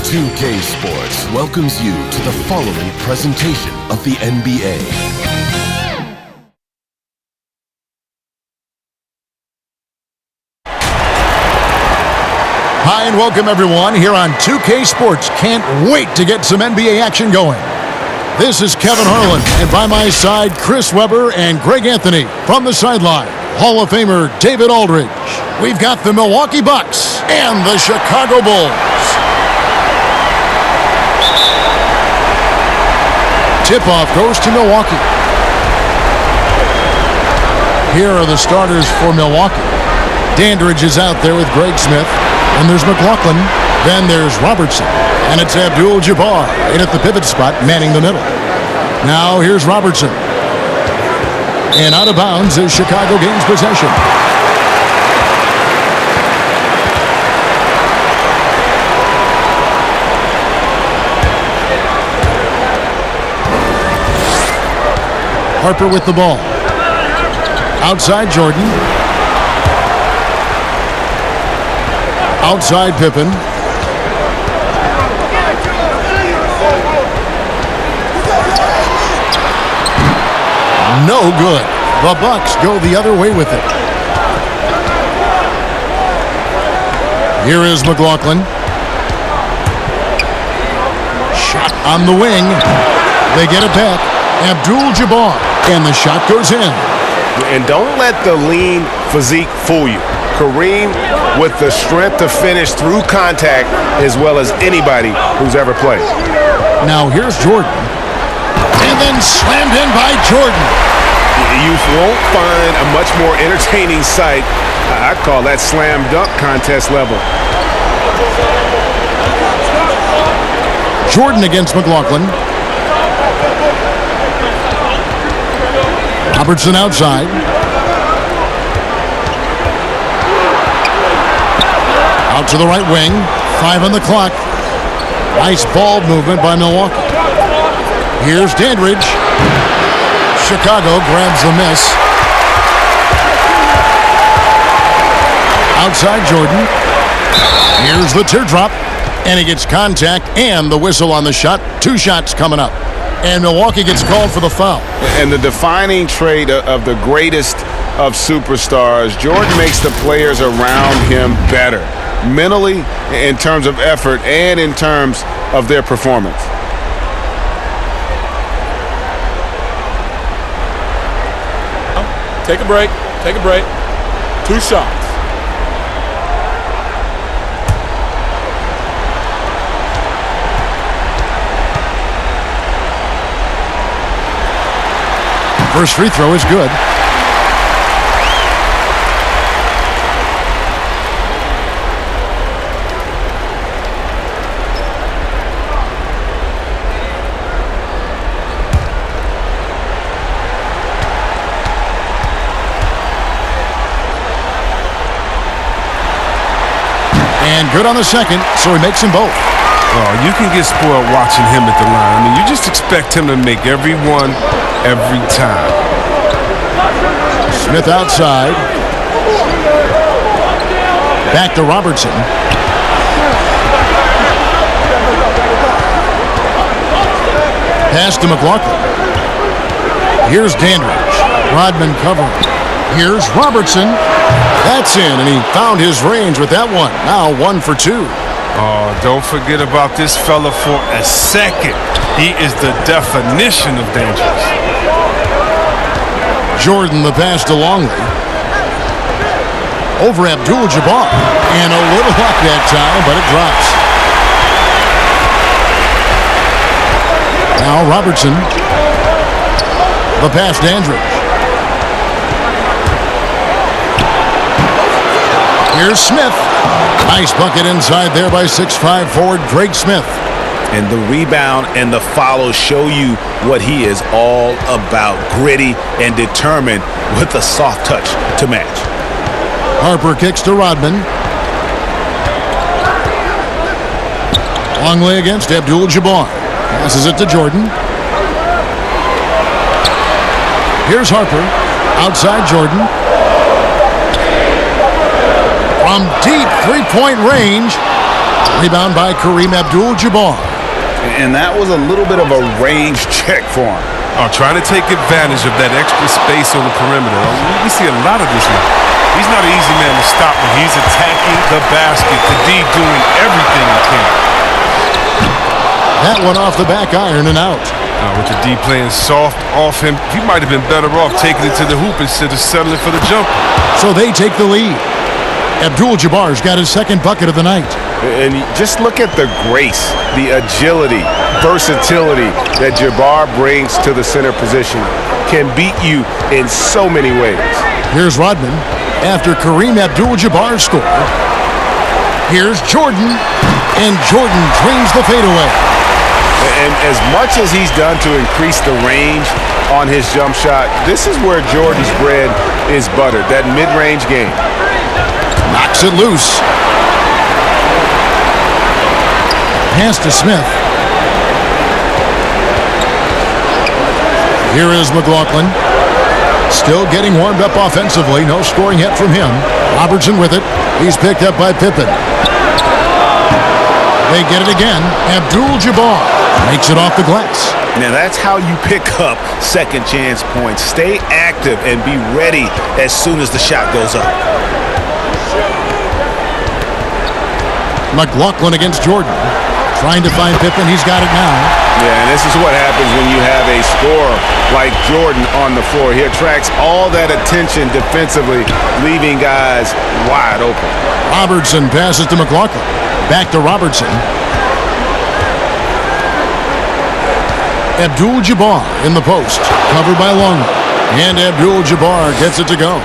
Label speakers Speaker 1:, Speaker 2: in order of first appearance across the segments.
Speaker 1: 2K Sports welcomes you to the following presentation of the NBA.
Speaker 2: Hi and welcome everyone here on 2K Sports. Can't wait to get some NBA action going. This is Kevin Harlan, and by my side, Chris Webber and Greg Anthony. From the sideline, Hall of Famer David Aldridge. We've got the Milwaukee Bucks and the Chicago Bulls. Tip-off goes to Milwaukee. Here are the starters for Milwaukee. Dandridge is out there with Greg Smith. And there's McLaughlin. Then there's Robertson. And it's Abdul-Jabbar in at the pivot spot, manning the middle. Now here's Robertson. And out of bounds as Chicago gains possession. Harper with the ball. Outside Jordan. Outside Pippen. No good. The Bucks go the other way with it. Here is McLaughlin. Shot on the wing. They get it back. Abdul-Jabbar. And the shot goes in.
Speaker 3: And don't let the lean physique fool you. Kareem with the strength to finish through contact as well as anybody who's ever played.
Speaker 2: Now here's Jordan. And then slammed in by Jordan.
Speaker 3: You won't find a much more entertaining sight. I call that slam dunk contest level.
Speaker 2: Jordan against McLaughlin. Robertson outside. Out to the right wing. 5 on the clock. Nice ball movement by Milwaukee. Here's Dandridge. Chicago grabs the miss. Outside Jordan. Here's the teardrop. And he gets contact and the whistle on the shot. 2 shots coming up. And Milwaukee gets called for the foul.
Speaker 3: And the defining trait of the greatest of superstars, Jordan makes the players around him better. Mentally, in terms of effort, and in terms of their performance.
Speaker 4: Take a break. Take a break. 2 shots.
Speaker 2: First free throw is good. And good on the second, so he makes them both.
Speaker 5: Oh, you can get spoiled watching him at the line. I mean, you just expect him to make every one, every time.
Speaker 2: Smith outside. Back to Robertson. Pass to McLaughlin. Here's Dandridge. Rodman covering. Here's Robertson. That's in, and he found his range with that one. Now 1 for 2.
Speaker 5: Oh, don't forget about this fella for a second. He is the definition of dangerous.
Speaker 2: Jordan the pass to Longley. Over Abdul-Jabbar. And a little luck that time, but it drops. Now Robertson. The pass to Dandridge. Here's Smith. Nice bucket inside there by 6'5" forward Greg Smith.
Speaker 3: And the rebound and the follow show you what he is all about. Gritty and determined with a soft touch to match.
Speaker 2: Harper kicks to Rodman. Longley against Abdul-Jabbar. Passes it to Jordan. Here's Harper. Outside Jordan. From deep 3-point range. Rebound by Kareem Abdul-Jabbar.
Speaker 3: And that was a little bit of a range check for him.
Speaker 5: Trying to take advantage of that extra space on the perimeter. We see a lot of this now. He's not an easy man to stop when he's attacking the basket. The D doing everything he can.
Speaker 2: That one off the back iron and out.
Speaker 5: With the D playing soft off him, he might have been better off taking it to the hoop instead of settling for the jumper.
Speaker 2: So they take the lead. Abdul-Jabbar's got his second bucket of the night.
Speaker 3: And just look at the grace, the agility, versatility that Jabbar brings to the center position. Can beat you in so many ways.
Speaker 2: Here's Rodman after Kareem Abdul-Jabbar scored. Here's Jordan, and Jordan drains the fadeaway.
Speaker 3: And as much as he's done to increase the range on his jump shot, this is where Jordan's bread is buttered, that mid-range game.
Speaker 2: Knocks it loose. Pass to Smith. Here is McLaughlin. Still getting warmed up offensively. No scoring yet from him. Robertson with it. He's picked up by Pippen. They get it again. Abdul-Jabbar makes it off the glass.
Speaker 3: Now that's how you pick up second chance points. Stay active and be ready as soon as the shot goes up.
Speaker 2: McLaughlin against Jordan. Trying to find Pippen. He's got it now.
Speaker 3: Yeah, and this is what happens when you have a scorer like Jordan on the floor. He attracts all that attention defensively, leaving guys wide open.
Speaker 2: Robertson passes to McLaughlin. Back to Robertson. Abdul-Jabbar in the post. Covered by Longley. And Abdul-Jabbar gets it to go.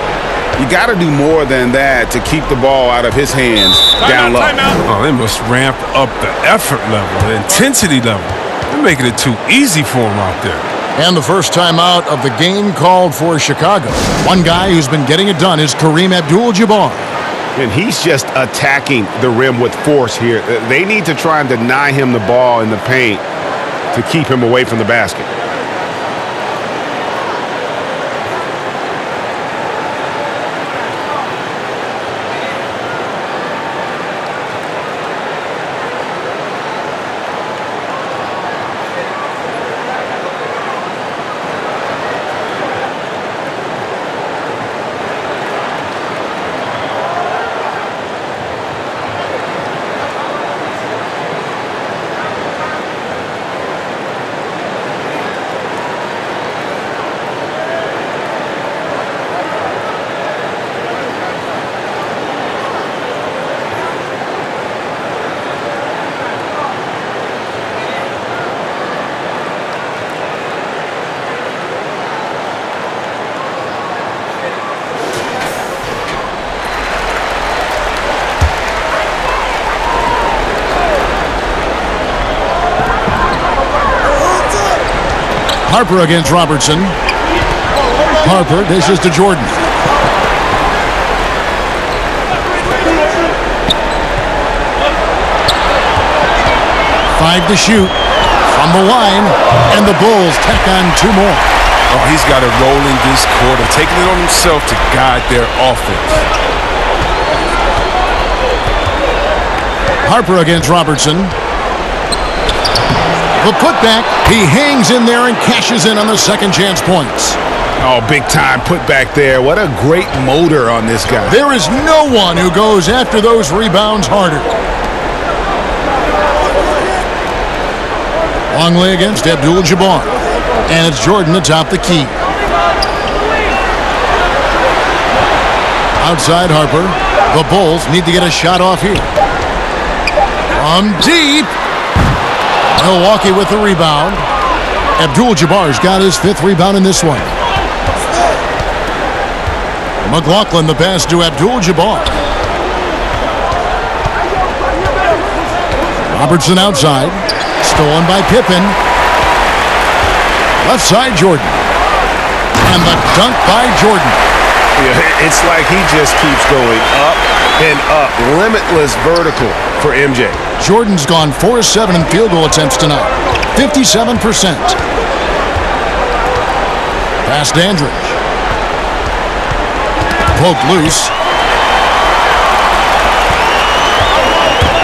Speaker 3: You got to do more than that to keep the ball out of his hands down low.
Speaker 5: They must ramp up the effort level, the intensity level. They're making it too easy for him out there.
Speaker 2: And the first time out of the game called for Chicago. One guy who's been getting it done is Kareem Abdul-Jabbar.
Speaker 3: And he's just attacking the rim with force here. They need to try and deny him the ball in the paint to keep him away from the basket.
Speaker 2: Harper against Robertson. Harper dishes to Jordan. Five to shoot from the line, and the Bulls tack on two more.
Speaker 5: He's got it rolling this quarter, taking it on himself to guide their offense.
Speaker 2: Harper against Robertson. The putback, he hangs in there and cashes in on the second chance points.
Speaker 3: Oh, big time putback there. What a great motor on this guy.
Speaker 2: There is no one who goes after those rebounds harder. Longley against Abdul-Jabbar. And it's Jordan atop the key. Outside Harper. The Bulls need to get a shot off here. From deep. Milwaukee with the rebound. Abdul-Jabbar's got his fifth rebound in this one. McLaughlin the pass to Abdul-Jabbar. Robertson outside. Stolen by Pippen. Left side Jordan. And the dunk by Jordan.
Speaker 3: Yeah, it's like he just keeps going up and up. Limitless vertical for MJ.
Speaker 2: Jordan's gone 4-7 in field goal attempts tonight. 57%. Pass Dandridge. Poked loose.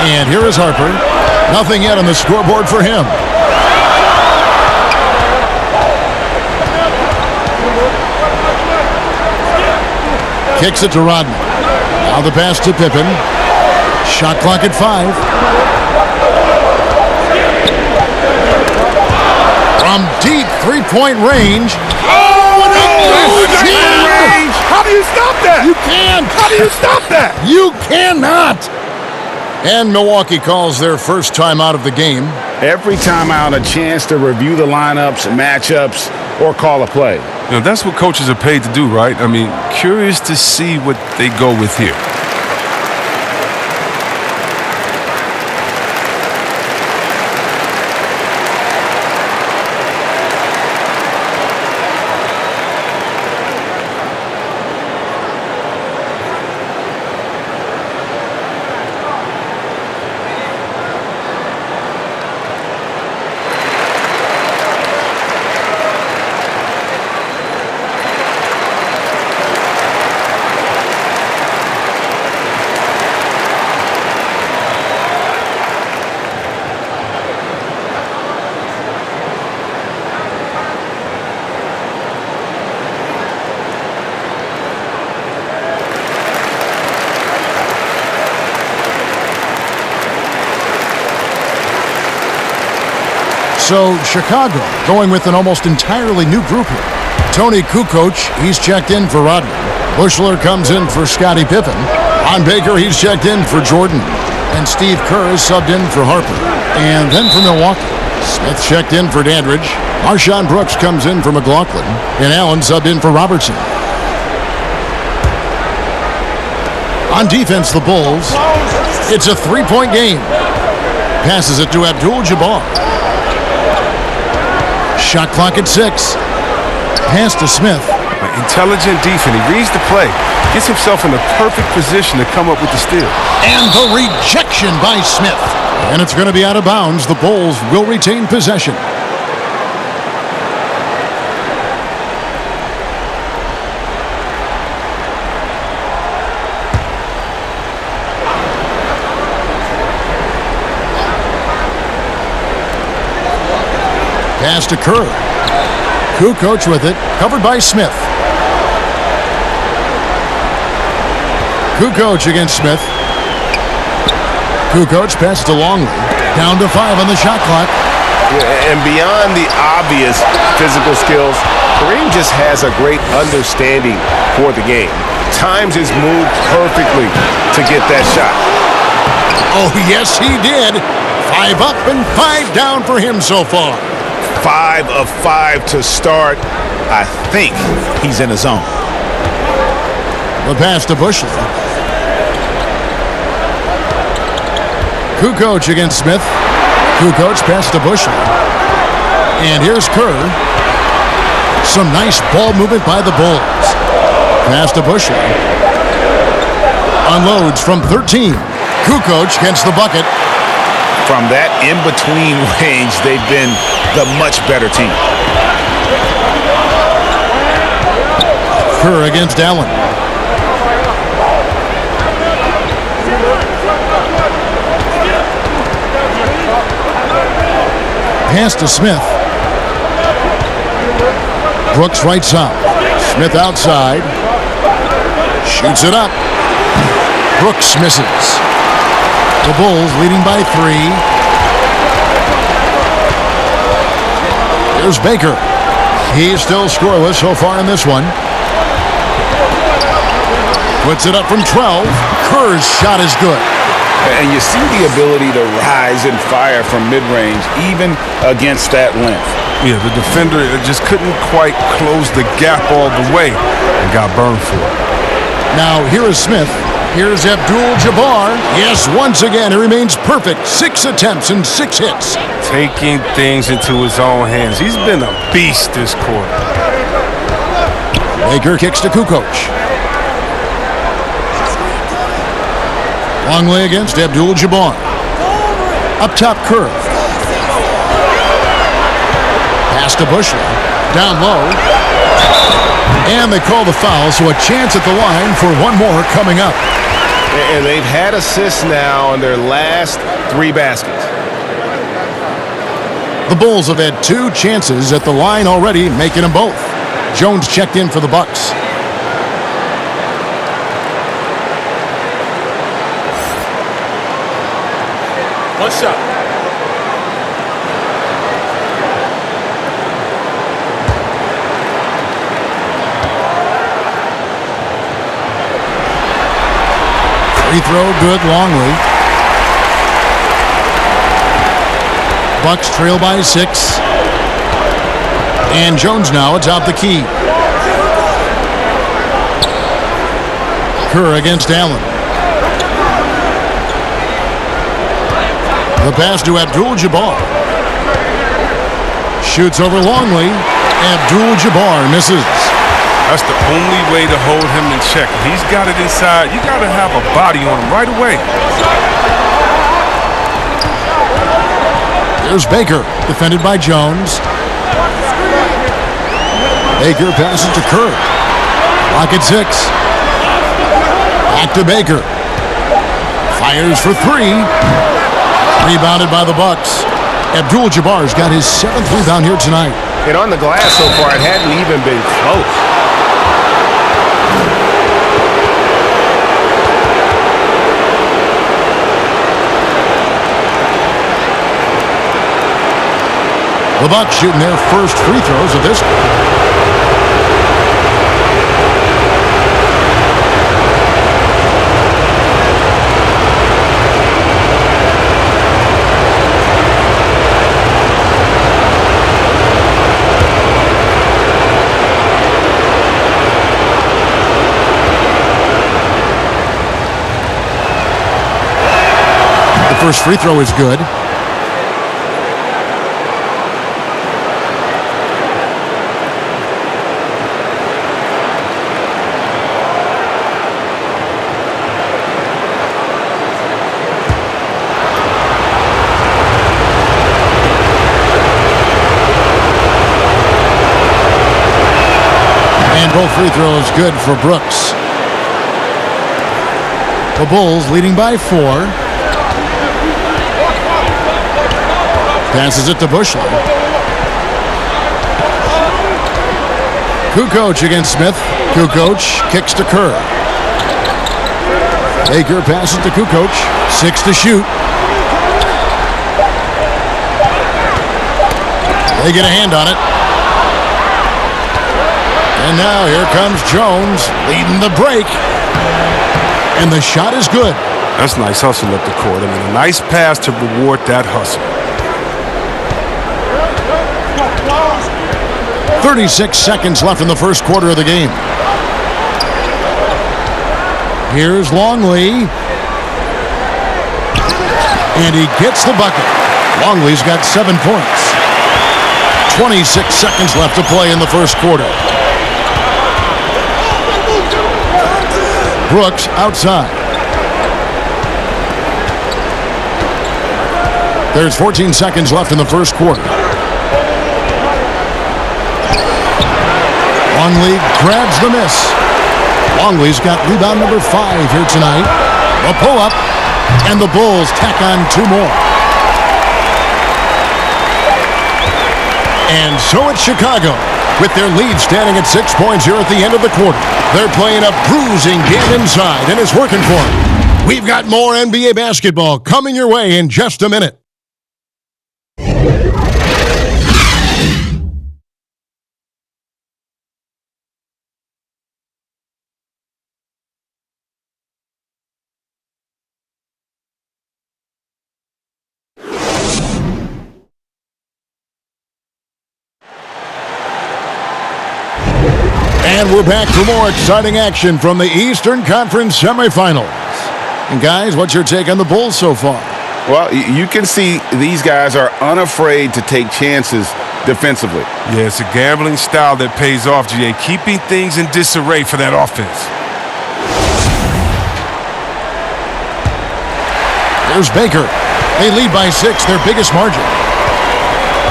Speaker 2: And here is Harper. Nothing yet on the scoreboard for him. Kicks it to Rodman. Now the pass to Pippen. Shot clock at 5. From deep three-point range.
Speaker 5: Oh, range! How do you stop that?
Speaker 2: You can't.
Speaker 5: How do you stop that?
Speaker 2: You cannot. And Milwaukee calls their first timeout of the game.
Speaker 3: Every timeout, a chance to review the lineups, matchups, or call a play.
Speaker 5: You know, that's what coaches are paid to do, right? I mean, curious to see what they go with here.
Speaker 2: So Chicago going with an almost entirely new group here. Tony Kukoc, he's checked in for Rodman. Bushler comes in for Scottie Pippen. On Baker, he's checked in for Jordan. And Steve Kerr is subbed in for Harper. And then for Milwaukee, Smith checked in for Dandridge. Marshawn Brooks comes in for McLaughlin. And Allen subbed in for Robertson. On defense, the Bulls, it's a three-point game. Passes it to Abdul-Jabbar. Shot clock at 6. Pass to Smith.
Speaker 5: Intelligent defense. He reads the play. Gets himself in the perfect position to come up with the steal.
Speaker 2: And the rejection by Smith. And it's going to be out of bounds. The Bulls will retain possession. Pass to Kerr. Kukoc with it, covered by Smith. Kukoc against Smith. Kukoc passes to Longley. Down to 5 on the shot clock.
Speaker 3: Yeah, and beyond the obvious physical skills, Kareem just has a great understanding for the game. Times his move perfectly to get that shot.
Speaker 2: Oh, yes, he did. 5 up and 5 down for him so far.
Speaker 3: 5 of 5 to start. I think he's in a zone.
Speaker 2: The pass to Bushler. Kukoc against Smith. Kukoc pass to Bushler. And here's Kerr. Some nice ball movement by the Bulls. Pass to Bushler. Unloads from 13. Kukoc gets the bucket.
Speaker 3: From that in-between range, they've been the much better team.
Speaker 2: Kerr against Allen. Pass to Smith. Brooks right side. Smith outside. Shoots it up. Brooks misses. The Bulls leading by 3. Here's Baker. He's still scoreless so far in this one. Puts it up from 12. Kerr's shot is good.
Speaker 3: And you see the ability to rise and fire from mid-range, even against that length.
Speaker 5: Yeah, the defender just couldn't quite close the gap all the way and got burned for it.
Speaker 2: Now here is Smith. Here's Abdul-Jabbar. Yes, once again, he remains perfect. 6 attempts and 6 hits.
Speaker 5: Taking things into his own hands. He's been a beast this quarter.
Speaker 2: Baker kicks to Kukoc. Longley against Abdul-Jabbar. Up top, Kerr. Pass to Bushler. Down low. And they call the foul, so a chance at the line for one more coming up.
Speaker 3: And they've had assists now on their last 3 baskets.
Speaker 2: The Bulls have had 2 chances at the line already, making them both. Jones checked in for the Bucks.
Speaker 4: One shot.
Speaker 2: Free throw, good, Longley. Bucks trail by 6. And Jones now atop the key. Kerr against Allen. The pass to Abdul-Jabbar. Shoots over Longley. Abdul-Jabbar misses.
Speaker 5: That's the only way to hold him in check. He's got it inside. You got to have a body on him right away.
Speaker 2: There's Baker, defended by Jones. Baker passes to Kerr. Clock at 6. Back to Baker. Fires for 3. Rebounded by the Bucks. Abdul-Jabbar's got his 7th rebound here tonight.
Speaker 3: And on the glass so far, it hadn't even been close.
Speaker 2: The Bucks shooting their first free throws of this. The first free throw is good. Both free throws good for Brooks. The Bulls leading by 4. Passes it to Bushley. Kukoc against Smith. Kukoc kicks to Kerr. Baker passes to Kukoc. 6 to shoot. They get a hand on it. And now here comes Jones leading the break. And the shot is good.
Speaker 5: That's nice hustle up the court. I mean, a nice pass to reward that hustle.
Speaker 2: 36 seconds left in the first quarter of the game. Here's Longley. And he gets the bucket. Longley's got 7 points. 26 seconds left to play in the first quarter. Brooks outside. There's 14 seconds left in the first quarter. Longley grabs the miss. Longley's got rebound number 5 here tonight. A pull-up, and the Bulls tack on 2 more. And so it's Chicago, with their lead standing at 6 points here at the end of the quarter. They're playing a bruising game inside, and it's working for them. We've got more NBA basketball coming your way in just a minute. And we're back for more exciting action from the Eastern Conference semifinals. And guys, what's your take on the Bulls so far?
Speaker 3: Well, you can see these guys are unafraid to take chances defensively.
Speaker 5: Yeah, it's a gambling style that pays off, GA, keeping things in disarray for that offense.
Speaker 2: There's Baker. They lead by 6, their biggest margin.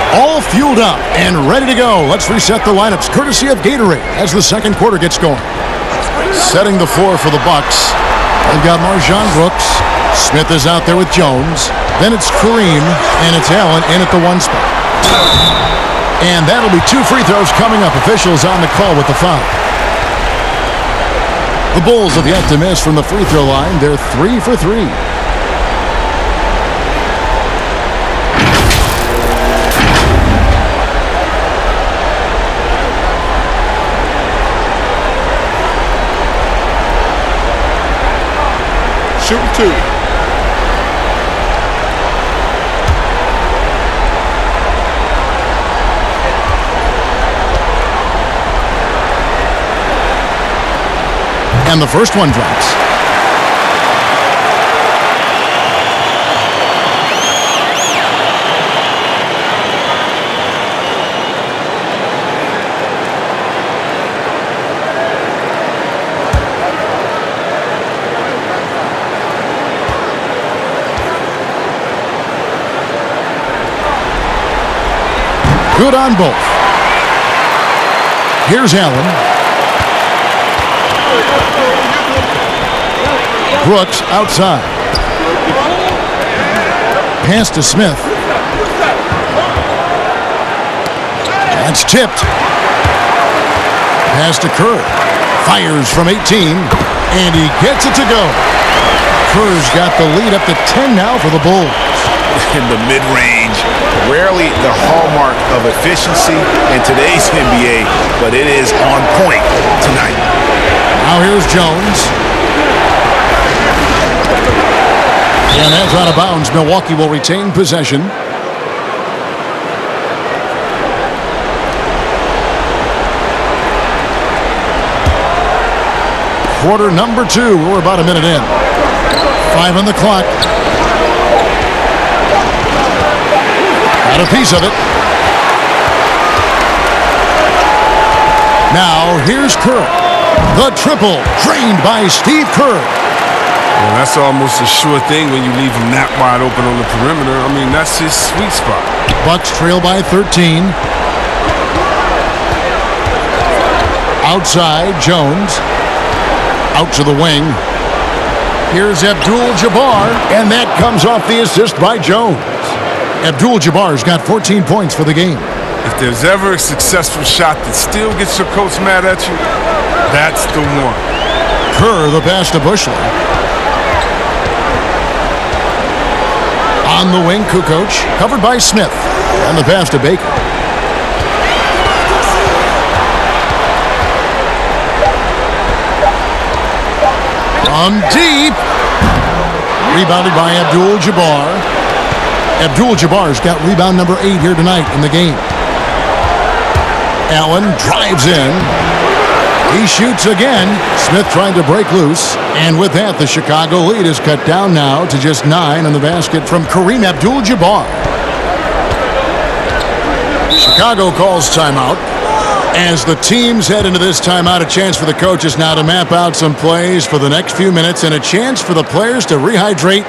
Speaker 2: All fueled up and ready to go. Let's reset the lineups, courtesy of Gatorade, as the second quarter gets going. Setting the floor for the Bucks. They've got Marjon Brooks. Smith is out there with Jones. Then it's Kareem, and it's Allen in at the 1 spot. And that'll be 2 free throws coming up. Officials on the call with the foul. The Bulls have yet to miss from the free throw line. They're 3 for 3.
Speaker 3: Shooting 2.
Speaker 2: And the first one drops. Good on both. Here's Allen. Brooks outside. Pass to Smith. That's tipped. Pass to Kerr. Fires from 18, and he gets it to go. Kerr's got the lead up to 10 now for the Bulls.
Speaker 3: In the mid-range, rarely the hallmark of efficiency in today's NBA, but it is on point tonight.
Speaker 2: Now here's Jones. And that's out of bounds. Milwaukee will retain possession. Quarter number 2. We're about a minute in. 5 on the clock. Got a piece of it. Now here's Kerr. The triple drained by Steve Kerr.
Speaker 5: Well, that's almost a sure thing when you leave him that wide open on the perimeter. I mean, that's his sweet spot.
Speaker 2: Bucks trail by 13. Outside, Jones. Out to the wing. Here's Abdul-Jabbar, and that comes off the assist by Jones. Abdul-Jabbar's got 14 points for the game.
Speaker 5: If there's ever a successful shot that still gets your coach mad at you, that's the one.
Speaker 2: Kerr, the pass to Bushley. On the wing, Kukoc, covered by Smith. And the pass to Baker. From deep. Rebounded by Abdul-Jabbar. Abdul-Jabbar's got rebound number 8 here tonight in the game. Allen drives in. He shoots again. Smith trying to break loose. And with that, the Chicago lead is cut down now to just 9 on the basket from Kareem Abdul-Jabbar. Chicago calls timeout. As the teams head into this timeout, a chance for the coaches now to map out some plays for the next few minutes and a chance for the players to rehydrate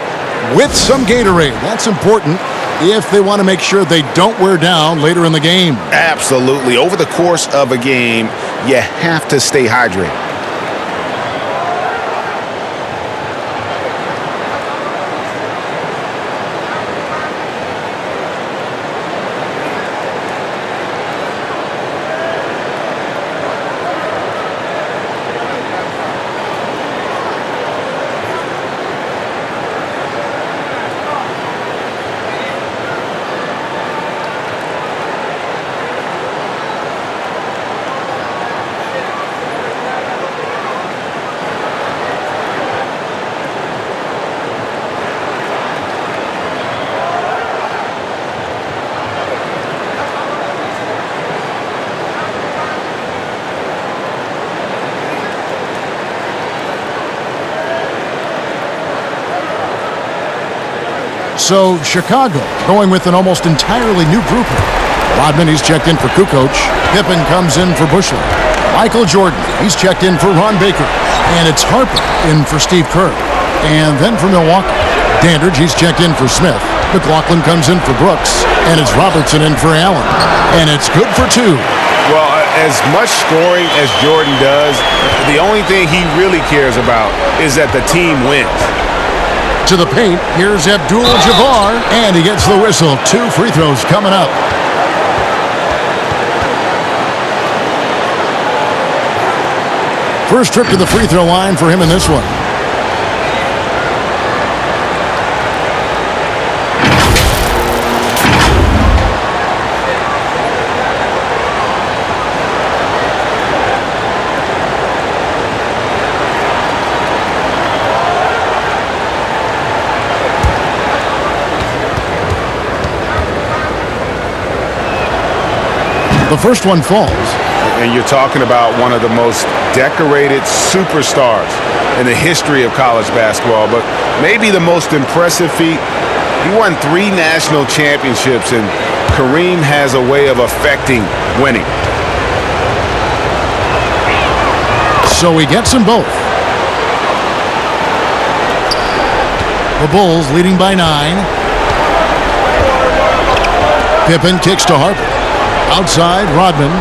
Speaker 2: with some Gatorade. That's important if they want to make sure they don't wear down later in the game.
Speaker 3: Absolutely. Over the course of a game, you have to stay hydrated.
Speaker 2: So Chicago going with an almost entirely new group here. Rodman, he's checked in for Kukoc. Pippen comes in for Bushley. Michael Jordan, he's checked in for Ron Baker. And it's Harper in for Steve Kerr. And then for Milwaukee, Dandridge, he's checked in for Smith. McLaughlin comes in for Brooks. And it's Robertson in for Allen. And it's good for 2.
Speaker 3: Well, as much scoring as Jordan does, the only thing he really cares about is that the team wins.
Speaker 2: To the paint, here's Abdul-Jabbar, and he gets the whistle. 2 free throws coming up. First trip to the free throw line for him in this one. The first one falls.
Speaker 3: And you're talking about one of the most decorated superstars in the history of college basketball, but maybe the most impressive feat. He won 3 national championships, and Kareem has a way of affecting winning.
Speaker 2: So he gets them both. The Bulls leading by 9. Pippen kicks to Harper. Outside, Rodman.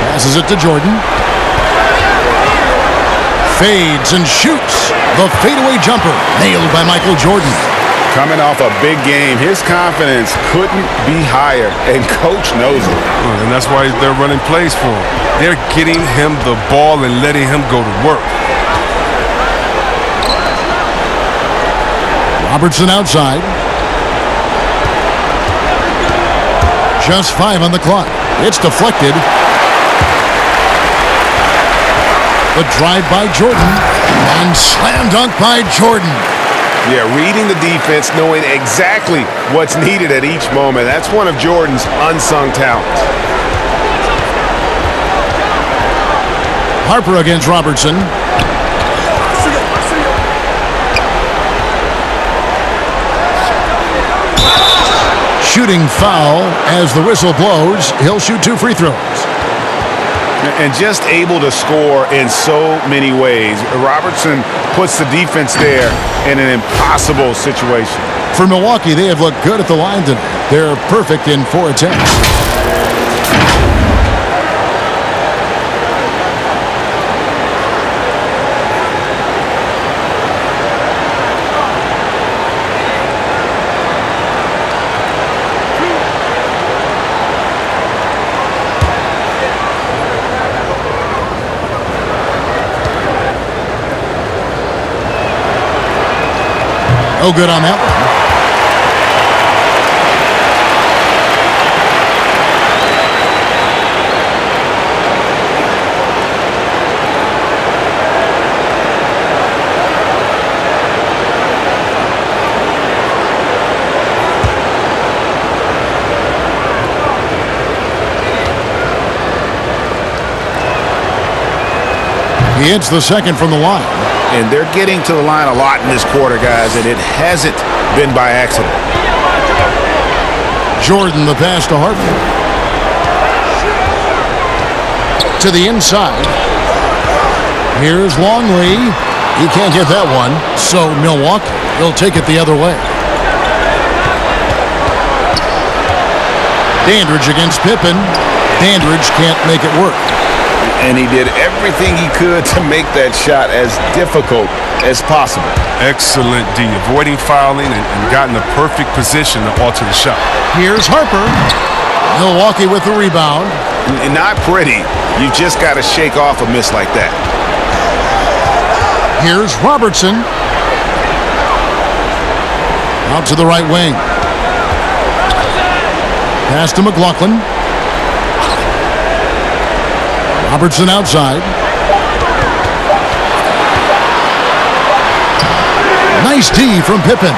Speaker 2: Passes it to Jordan. Fades and shoots. The fadeaway jumper nailed by Michael Jordan.
Speaker 3: Coming off a big game, his confidence couldn't be higher, and coach knows it.
Speaker 5: And that's why they're running plays for him. They're getting him the ball and letting him go to work.
Speaker 2: Robertson outside. Just 5 on the clock. It's deflected. The drive by Jordan. And slam dunk by Jordan.
Speaker 3: Yeah, reading the defense, knowing exactly what's needed at each moment. That's one of Jordan's unsung talents.
Speaker 2: Harper against Robertson. Shooting foul as the whistle blows. He'll shoot 2 free throws.
Speaker 3: And just able to score in so many ways. Robertson puts the defense there in an impossible situation.
Speaker 2: For Milwaukee, they have looked good at the line tonight. They're perfect in 4 attempts. No good on that one. He hits the second from the line.
Speaker 3: And they're getting to the line a lot in this quarter, guys, and it hasn't been by accident.
Speaker 2: Jordan, the pass to Harper. To the inside. Here's Longley. He can't get that one, so Milwaukee will take it the other way. Dandridge against Pippen. Dandridge can't make it work.
Speaker 3: And he did everything he could to make that shot as difficult as possible.
Speaker 5: Excellent D, avoiding fouling and got in the perfect position to alter the shot.
Speaker 2: Here's Harper. Milwaukee with the rebound.
Speaker 3: And not pretty. You just got to shake off a miss like that.
Speaker 2: Here's Robertson. Out to the right wing. Pass to McLaughlin. Robertson outside. Nice D from Pippen.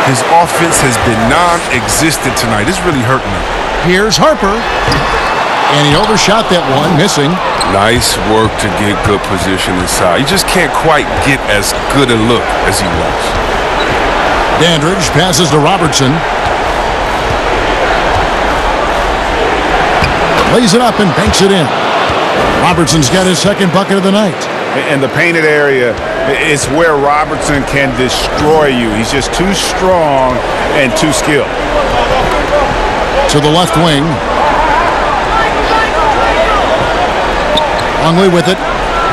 Speaker 5: His offense has been non-existent tonight. It's really hurting him.
Speaker 2: Here's Harper. And he overshot that one, missing.
Speaker 5: Nice work to get good position inside. You just can't quite get as good a look as he was.
Speaker 2: Dandridge passes to Robertson. Lays it up and banks it in. Robertson's got his second bucket of the night.
Speaker 3: In the painted area, it's where Robertson can destroy you. He's just too strong and too skilled.
Speaker 2: To the left wing. Longley with it.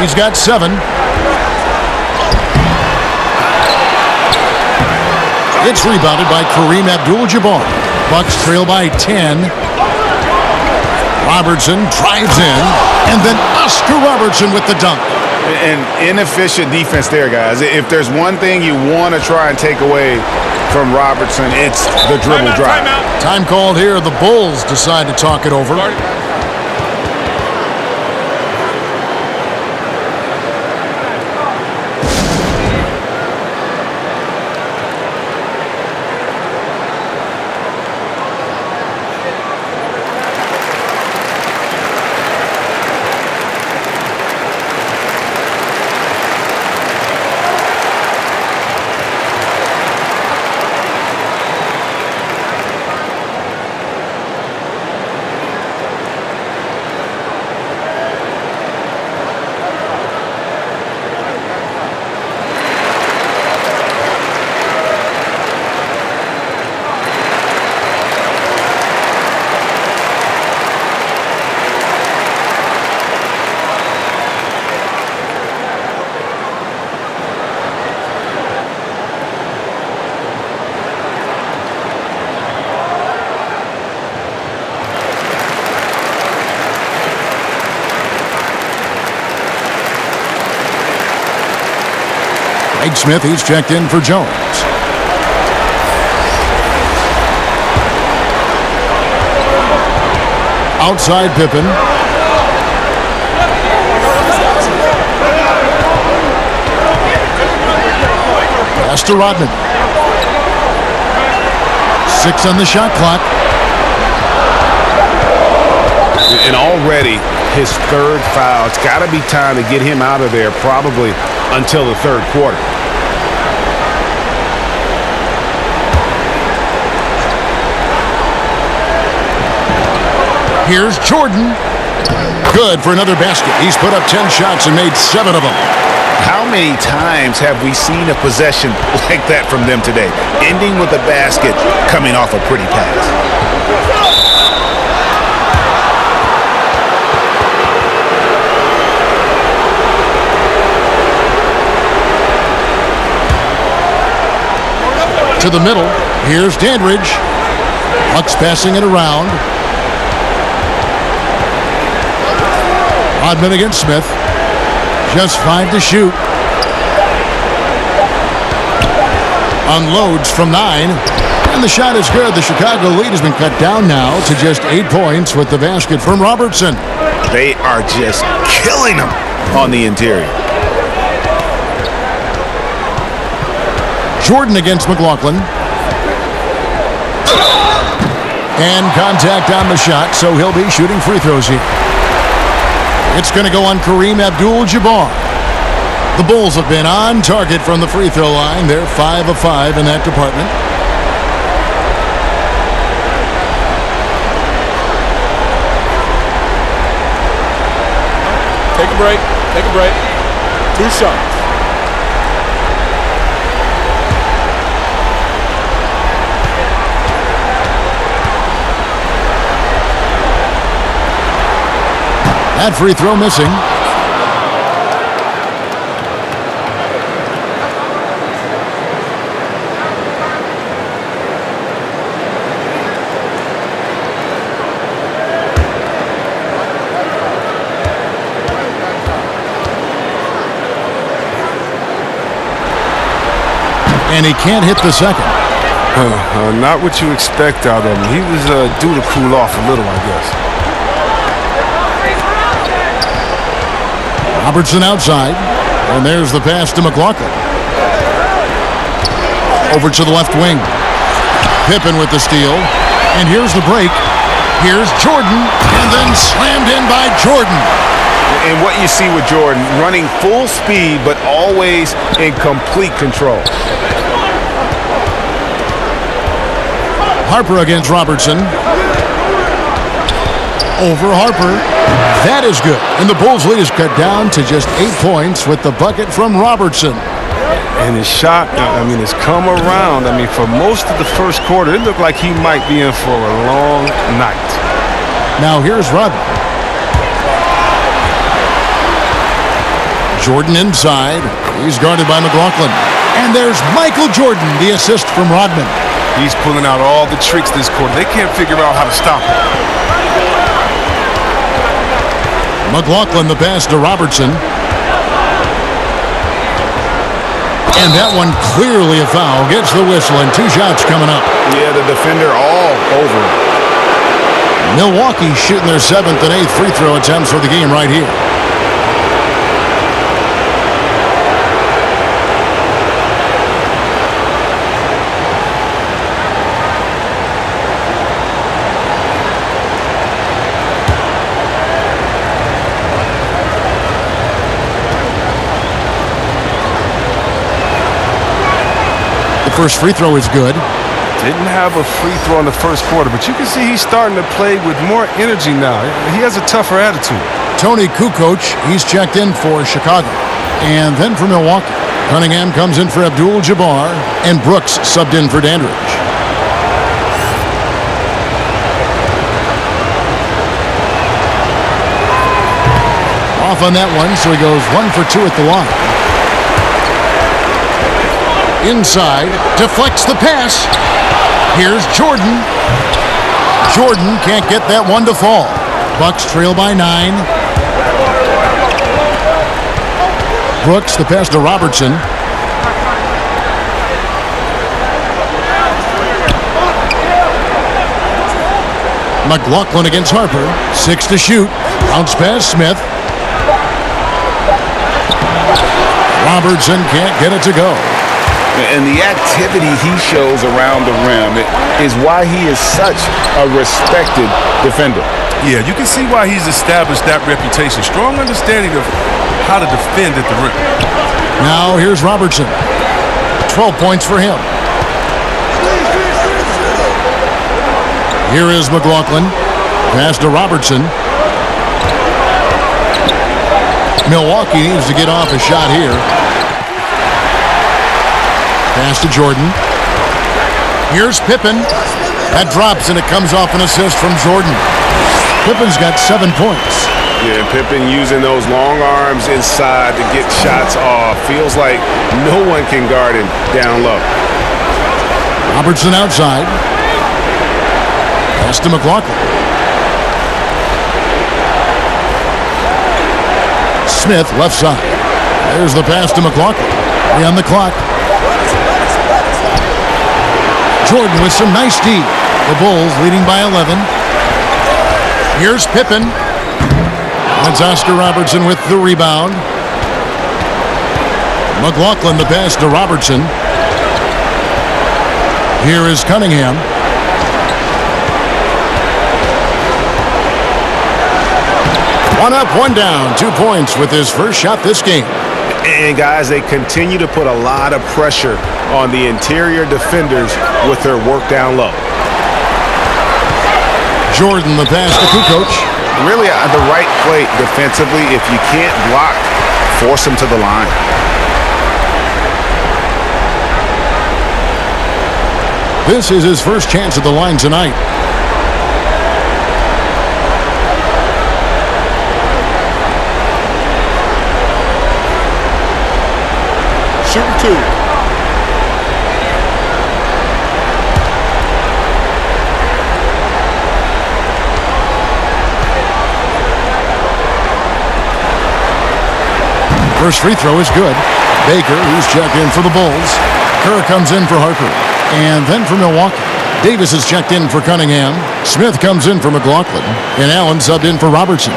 Speaker 2: He's got 7. It's rebounded by Kareem Abdul-Jabbar. Bucks trail by 10. Robertson drives in, and then Oscar Robertson with the dunk.
Speaker 3: An inefficient defense there, guys. If there's one thing you want to try and take away from Robertson, it's the dribble drive.
Speaker 2: Time called here. The Bulls decide to talk it over. Greg Smith, he's checked in for Jones. Outside Pippen. Pass to Rodman. 6 on the shot clock.
Speaker 3: And already his 3rd foul. It's got to be time to get him out of there probably until the 3rd quarter.
Speaker 2: Here's Jordan. Good for another basket. He's put up 10 shots and made 7 of them.
Speaker 3: How many times have we seen a possession like that from them today? Ending with a basket, coming off a pretty pass.
Speaker 2: To the middle. Here's Dandridge. Bucks passing it around. Rodman against Smith. Just 5 to shoot. Unloads from 9. And the shot is good. The Chicago lead has been cut down now to just 8 points with the basket from Robertson.
Speaker 3: They are just killing them on the interior.
Speaker 2: Jordan against McLaughlin. And contact on the shot, so he'll be shooting free throws here. It's going to go on Kareem Abdul-Jabbar. The Bulls have been on target from the free throw line. They're 5 of 5 in that department.
Speaker 4: Take a break. Take a break. 2 shots.
Speaker 2: That free throw missing. And he can't hit the second.
Speaker 5: Not what you expect out of him. He was due to cool off a little, I guess.
Speaker 2: Robertson outside, and there's the pass to McLaughlin. Over to the left wing. Pippen with the steal, and here's the break. Here's Jordan, and then slammed in by Jordan.
Speaker 3: And what you see with Jordan, running full speed, but always in complete control.
Speaker 2: Harper against Robertson. Over Harper. That is good. And the Bulls' lead is cut down to just 8 points with the bucket from Robertson.
Speaker 5: And his shot, has come around. For most of the first quarter, it looked like he might be in for a long night.
Speaker 2: Now here's Rodman. Jordan inside. He's guarded by McLaughlin. And there's Michael Jordan, the assist from Rodman.
Speaker 5: He's pulling out all the tricks this quarter. They can't figure out how to stop him.
Speaker 2: McLaughlin, the pass to Robertson. And that one clearly a foul. Gets the whistle and 2 shots coming up.
Speaker 3: Yeah, the defender all over it.
Speaker 2: Milwaukee shooting their 7th and 8th free throw attempts for the game right here. First free throw is good.
Speaker 5: Didn't have a free throw in the first quarter, but you can see he's starting to play with more energy now. He has a tougher attitude.
Speaker 2: Tony Kukoc, he's checked in for Chicago. And then for Milwaukee, Cunningham comes in for Abdul-Jabbar, and Brooks subbed in for Dandridge. Off on that one, so he goes 1 for 2 at the line. Inside, deflects the pass. Here's Jordan. Jordan can't get that one to fall. Bucks trail by 9. Brooks, the pass to Robertson. McLaughlin against Harper. 6 to shoot. Bounce pass, Smith. Robertson can't get it to go.
Speaker 3: And the activity he shows around the rim is why he is such a respected defender.
Speaker 5: Yeah, you can see why he's established that reputation. Strong understanding of how to defend at the rim.
Speaker 2: Now here's Robertson. 12 points for him. Here is McLaughlin. Pass to Robertson. Milwaukee needs to get off a shot here. Pass to Jordan. Here's Pippen. That drops, and it comes off an assist from Jordan. Pippen's got 7 points.
Speaker 3: Yeah, Pippen using those long arms inside to get shots off. Feels like no one can guard him down low.
Speaker 2: Robertson outside. Pass to McLaughlin. Smith left side. There's the pass to McLaughlin. 3 on the clock. Jordan with some nice D. The Bulls leading by 11. Here's Pippen. That's Oscar Robertson with the rebound. McLaughlin the pass to Robertson. Here is Cunningham. One up, one down. 2 points with his first shot this game.
Speaker 3: And guys, they continue to put a lot of pressure on the interior defenders with their work down low.
Speaker 2: Jordan the pass to Kukoc.
Speaker 3: Really the right play defensively. If you can't block, force them to the line.
Speaker 2: This is his first chance at the line tonight.
Speaker 4: Shooting 2.
Speaker 2: First free throw is good. Baker, who's checked in for the Bulls. Kerr comes in for Harper. And then for Milwaukee, Davis is checked in for Cunningham. Smith comes in for McLaughlin. And Allen subbed in for Robertson.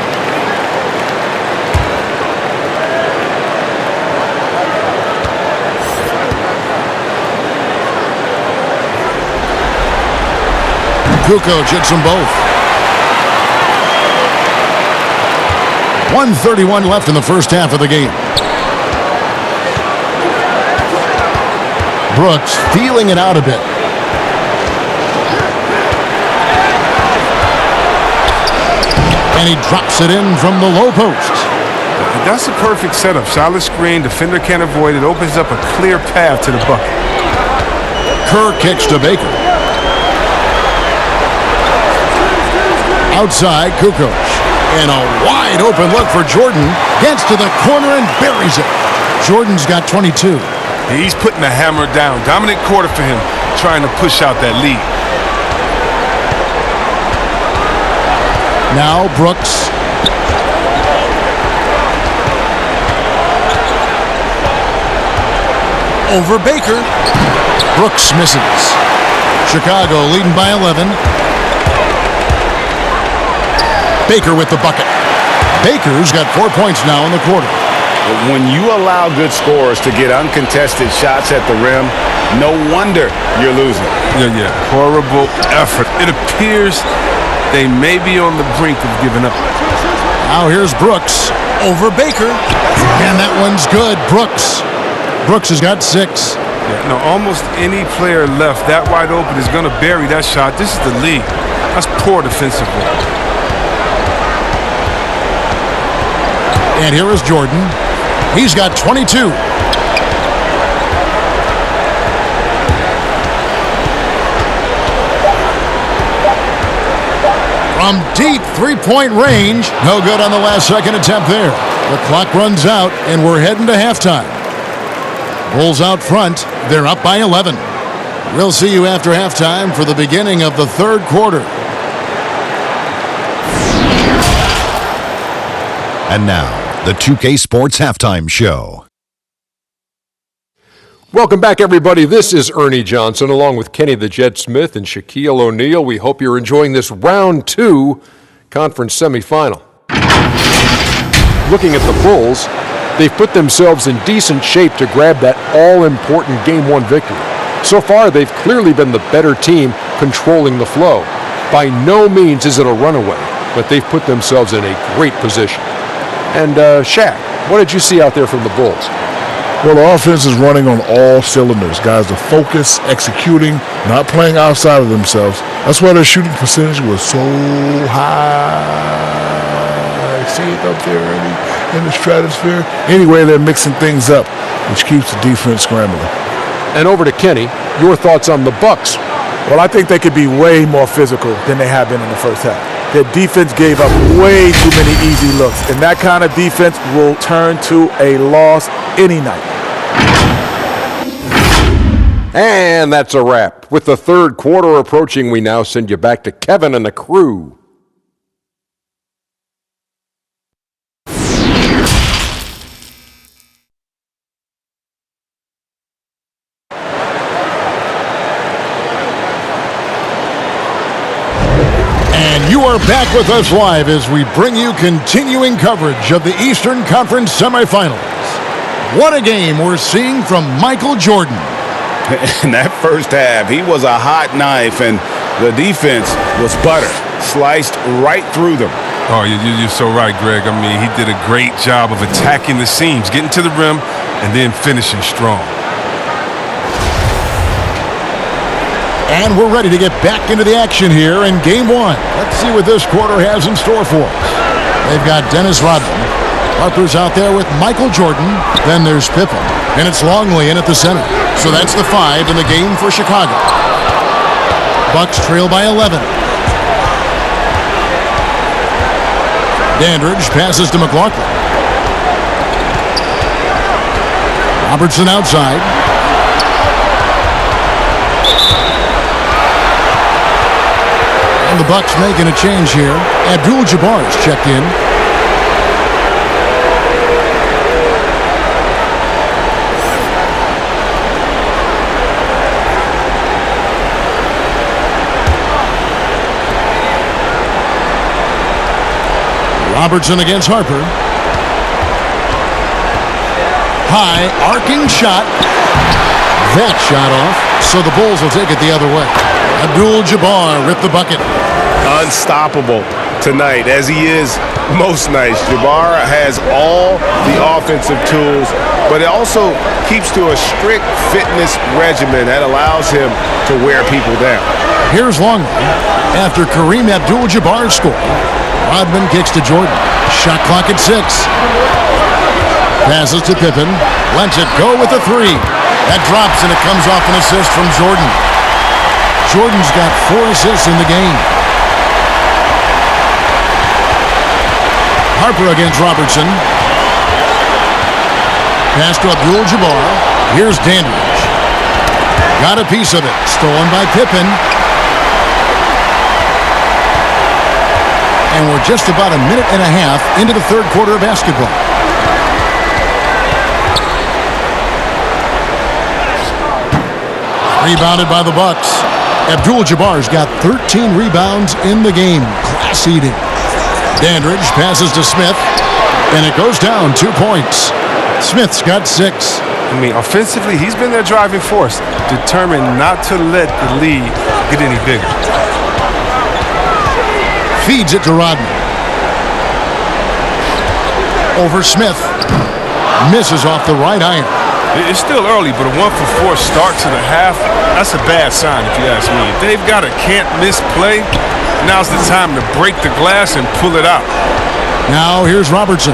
Speaker 2: Kukoc hits them both. 1:31 left in the first half of the game. Brooks feeling it out a bit. And he drops it in from the low post.
Speaker 5: That's a perfect setup. Solid screen. Defender can't avoid it. Opens up a clear path to the bucket.
Speaker 2: Kerr kicks to Baker. Outside, Kukoc. And a wide open look for Jordan. Gets to the corner and buries it. Jordan's got 22.
Speaker 5: He's putting the hammer down. Dominant quarter for him, trying to push out that lead.
Speaker 2: Now Brooks. Over Baker. Brooks misses. Chicago leading by 11. Baker with the bucket. Baker's got 4 points now in the quarter.
Speaker 3: When you allow good scorers to get uncontested shots at the rim, no wonder you're losing.
Speaker 5: Yeah. Horrible effort. It appears they may be on the brink of giving up.
Speaker 2: Now here's Brooks over Baker. And that one's good. Brooks has got 6.
Speaker 5: Yeah, no, almost any player left that wide open is going to bury that shot. This is the league. That's poor defensive work.
Speaker 2: And here is Jordan. He's got 22. From deep three-point range. No good on the last second attempt there. The clock runs out, and we're heading to halftime. Bulls out front. They're up by 11. We'll see you after halftime for the beginning of the third quarter.
Speaker 1: And now, the 2K Sports Halftime Show.
Speaker 6: Welcome back, everybody. This is Ernie Johnson, along with Kenny the Jet Smith and Shaquille O'Neal. We hope you're enjoying this round 2 conference semifinal. Looking at the Bulls, they've put themselves in decent shape to grab that all-important Game 1 victory. So far, they've clearly been the better team controlling the flow. By no means is it a runaway, but they've put themselves in a great position. And Shaq, what did you see out there from the Bulls?
Speaker 4: Well, the offense is running on all cylinders. Guys are focused, executing, not playing outside of themselves. That's why their shooting percentage was so high. See it up there in the stratosphere? Anyway, they're mixing things up, which keeps the defense scrambling.
Speaker 6: And over to Kenny, your thoughts on the Bucks.
Speaker 7: Well, I think they could be way more physical than they have been in the first half. Their defense gave up way too many easy looks, and that kind of defense will turn to a loss any night.
Speaker 6: And that's a wrap. With the third quarter approaching, we now send you back to Kevin and the crew.
Speaker 2: You are back with us live as we bring you continuing coverage of the Eastern Conference semifinals. What a game we're seeing from Michael Jordan.
Speaker 3: In that first half, he was a hot knife, and the defense was butter, sliced right through them.
Speaker 5: Oh, you're so right, Greg. I mean, he did a great job of attacking the seams, getting to the rim, and then finishing strong.
Speaker 2: And we're ready to get back into the action here in Game 1. Let's see what this quarter has in store for us. They've got Dennis Rodman. Harper's out there with Michael Jordan. Then there's Pippen. And it's Longley in at the center. So that's the 5 in the game for Chicago. Bucks trail by 11. Dandridge passes to McLaughlin. Robertson outside. And the Bucks making a change here. Abdul-Jabbar's checked in. Robertson against Harper. High arcing shot. That shot off, so the Bulls will take it the other way. Abdul-Jabbar ripped the bucket.
Speaker 3: Unstoppable tonight, as he is most nights. Jabbar has all the offensive tools, but it also keeps to a strict fitness regimen that allows him to wear people down.
Speaker 2: Here's Longley after Kareem Abdul-Jabbar scored. Rodman kicks to Jordan. Shot clock at 6. Passes to Pippen. Lets it go with a 3. That drops, and it comes off an assist from Jordan. Jordan's got 4 assists in the game. Harper against Robertson. Pass to Abdul-Jabbar. Here's Dandridge. Got a piece of it. Stolen by Pippen. And we're just about a minute and a half into the third quarter of basketball. Rebounded by the Bucks. Abdul-Jabbar's got 13 rebounds in the game. Class eating. Dandridge passes to Smith, and it goes down 2 points. Smith's got 6.
Speaker 5: I mean, offensively, he's been their driving force, determined not to let the lead get any bigger.
Speaker 2: Feeds it to Rodman. Over Smith. Misses off the right iron.
Speaker 5: It's still early, but a 1-for-4 start to the half, that's a bad sign if you ask me. If they've got a can't-miss play, now's the time to break the glass and pull it out.
Speaker 2: Now here's Robertson.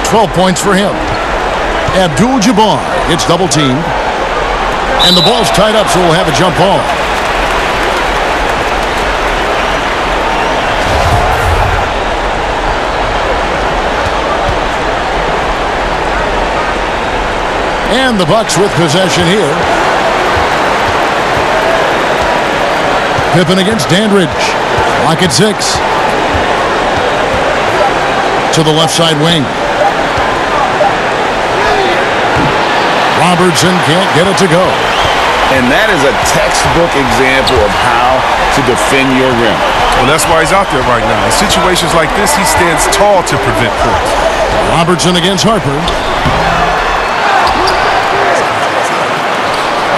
Speaker 2: 12 points for him. Abdul-Jabbar gets double-teamed. And the ball's tied up, so we'll have a jump ball. And the Bucks with possession here. Pippen against Dandridge. Clock at 6. To the left side wing. Robertson can't get it to go.
Speaker 3: And that is a textbook example of how to defend your rim.
Speaker 5: Well, that's why he's out there right now. In situations like this, he stands tall to prevent points.
Speaker 2: Robertson against Harper.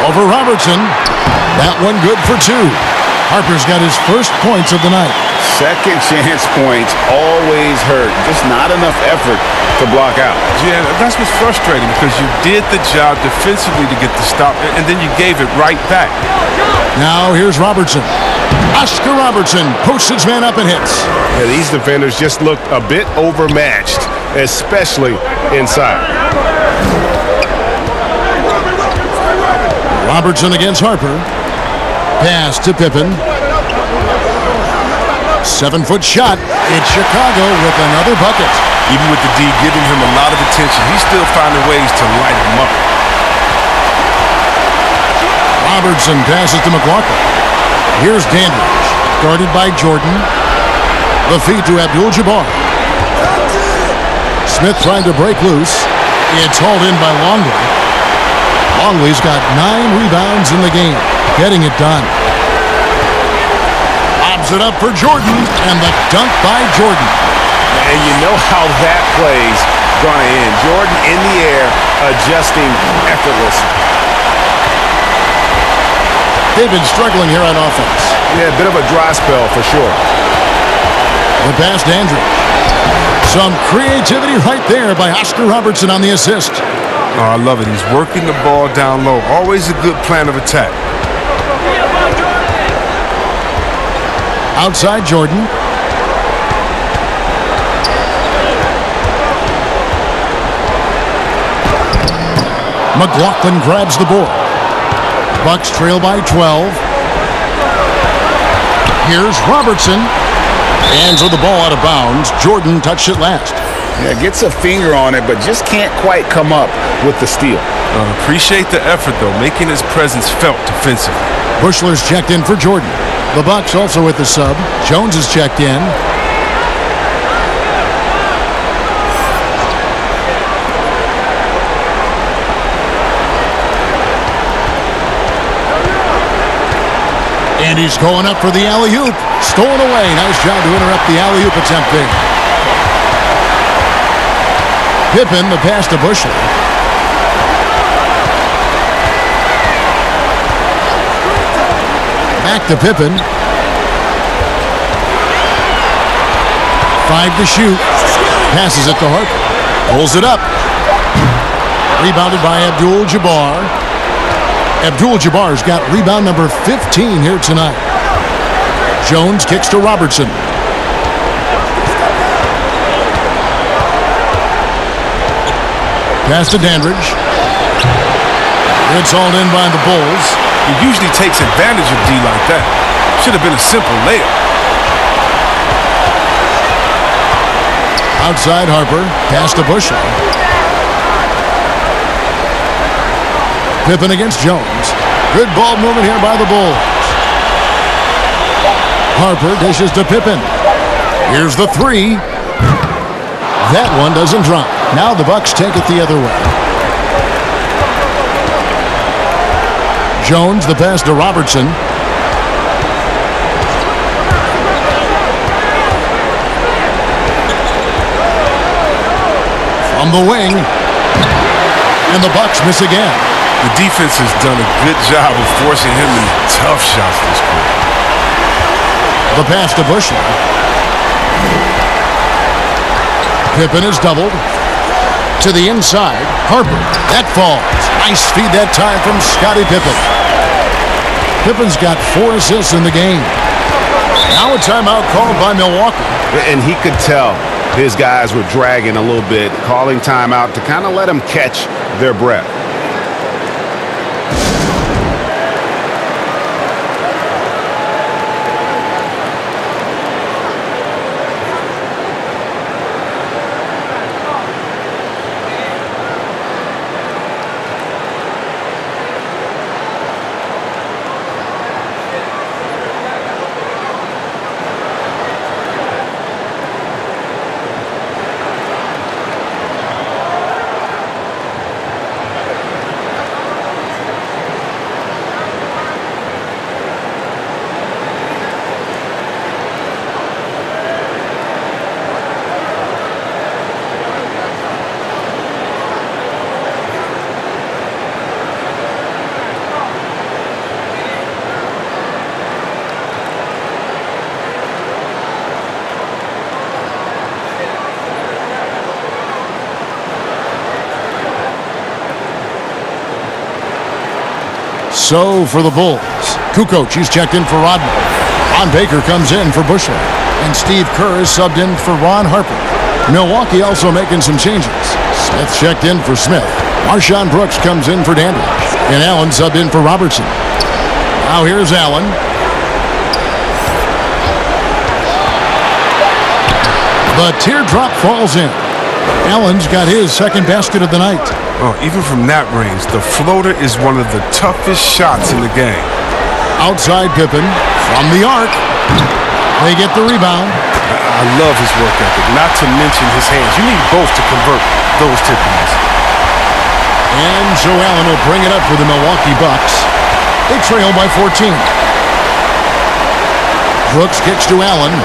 Speaker 2: Over Robertson. That one good for 2. Harper's got his first points of the night.
Speaker 3: Second chance points always hurt. Just not enough effort to block out.
Speaker 5: Yeah, that's what's frustrating because you did the job defensively to get the stop, and then you gave it right back.
Speaker 2: Now here's Robertson. Oscar Robertson posts his man up and hits.
Speaker 3: Yeah, these defenders just looked a bit overmatched, especially inside.
Speaker 2: Robertson against Harper. Pass to Pippen. 7-foot shot. It's Chicago with another bucket.
Speaker 5: Even with the D giving him a lot of attention, he's still finding ways to light him up.
Speaker 2: Robertson passes to McLaughlin. Here's Dandridge. Guarded by Jordan. The feed to Abdul-Jabbar. Smith trying to break loose. It's hauled in by Longley. Longley's got 9 rebounds in the game. Getting it done. Lobs it up for Jordan, and the dunk by Jordan.
Speaker 3: And you know how that play's gonna end. Jordan in the air, adjusting effortlessly.
Speaker 2: They've been struggling here on offense.
Speaker 3: Yeah, a bit of a dry spell for sure.
Speaker 2: The pass to Andrews. Some creativity right there by Oscar Robertson on the assist.
Speaker 5: Oh, I love it. He's working the ball down low. Always a good plan of attack.
Speaker 2: Outside Jordan. McLaughlin grabs the board. Bucks trail by 12. Here's Robertson. Hands with the ball out of bounds. Jordan touched it last.
Speaker 3: Yeah, gets a finger on it, but just can't quite come up with the steal.
Speaker 5: Appreciate the effort, though, making his presence felt defensively.
Speaker 2: Bushler's checked in for Jordan. The Bucks also with the sub. Jones is checked in. And he's going up for the alley-oop. Stolen away. Nice job to interrupt the alley-oop attempt there. Pippen, the pass to Bushler. Back to Pippen. 5 to shoot. Passes it to Harper. Pulls it up. Rebounded by Abdul-Jabbar. Abdul-Jabbar's got rebound number 15 here tonight. Jones kicks to Robertson. Pass to Dandridge. It's hauled in by the Bulls.
Speaker 5: He usually takes advantage of D like that. Should have been a simple layup.
Speaker 2: Outside Harper. Pass to Bushel. Pippen against Jones. Good ball movement here by the Bulls. Harper dishes to Pippen. Here's the three. That one doesn't drop. Now the Bucks take it the other way. Jones, the pass to Robertson. From the wing. And the Bucks miss again.
Speaker 5: The defense has done a good job of forcing him into tough shots this quarter.
Speaker 2: The pass to Bushel. Pippen is doubled. To the inside. Harper. That falls. Nice feed that time from Scottie Pippen. Pippen's got 4 assists in the game. Now a timeout called by Milwaukee.
Speaker 3: And he could tell his guys were dragging a little bit, calling timeout to kind of let them catch their breath.
Speaker 2: So for the Bulls, Kukoc, he's checked in for Rodman. Ron Baker comes in for Bushel. And Steve Kerr is subbed in for Ron Harper. Milwaukee also making some changes. Smith checked in for Smith. Marshawn Brooks comes in for Dandridge. And Allen subbed in for Robertson. Now here's Allen. The teardrop falls in. Allen's got his second basket of the night.
Speaker 5: Oh, even from that range, the floater is one of the toughest shots in the game.
Speaker 2: Outside Pippen from the arc. They get the rebound.
Speaker 5: I love his work ethic, not to mention his hands. You need both to convert those tip-ins.
Speaker 2: And so Allen will bring it up for the Milwaukee Bucks. They trail by 14. Brooks kicks to Allen.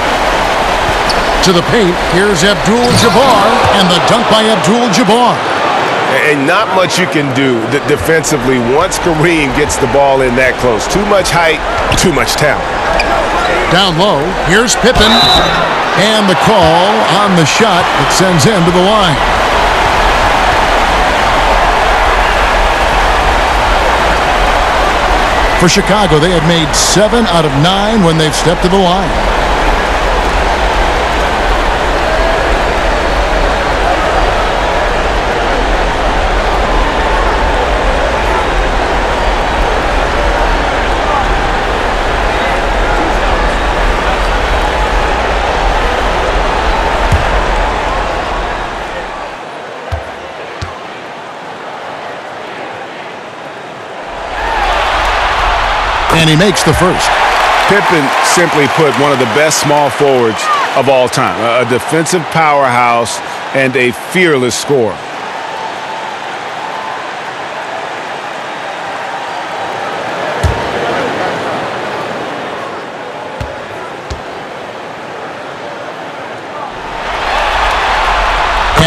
Speaker 2: To the paint, here's Abdul-Jabbar, and the dunk by Abdul-Jabbar.
Speaker 3: And not much you can do defensively once Kareem gets the ball in that close. Too much height, too much talent.
Speaker 2: Down low, here's Pippen. And the call on the shot that sends him to the line. For Chicago, they had made 7 out of 9 when they've stepped to the line. And he makes the first.
Speaker 3: Pippen simply put one of the best small forwards of all time. A defensive powerhouse and a fearless scorer.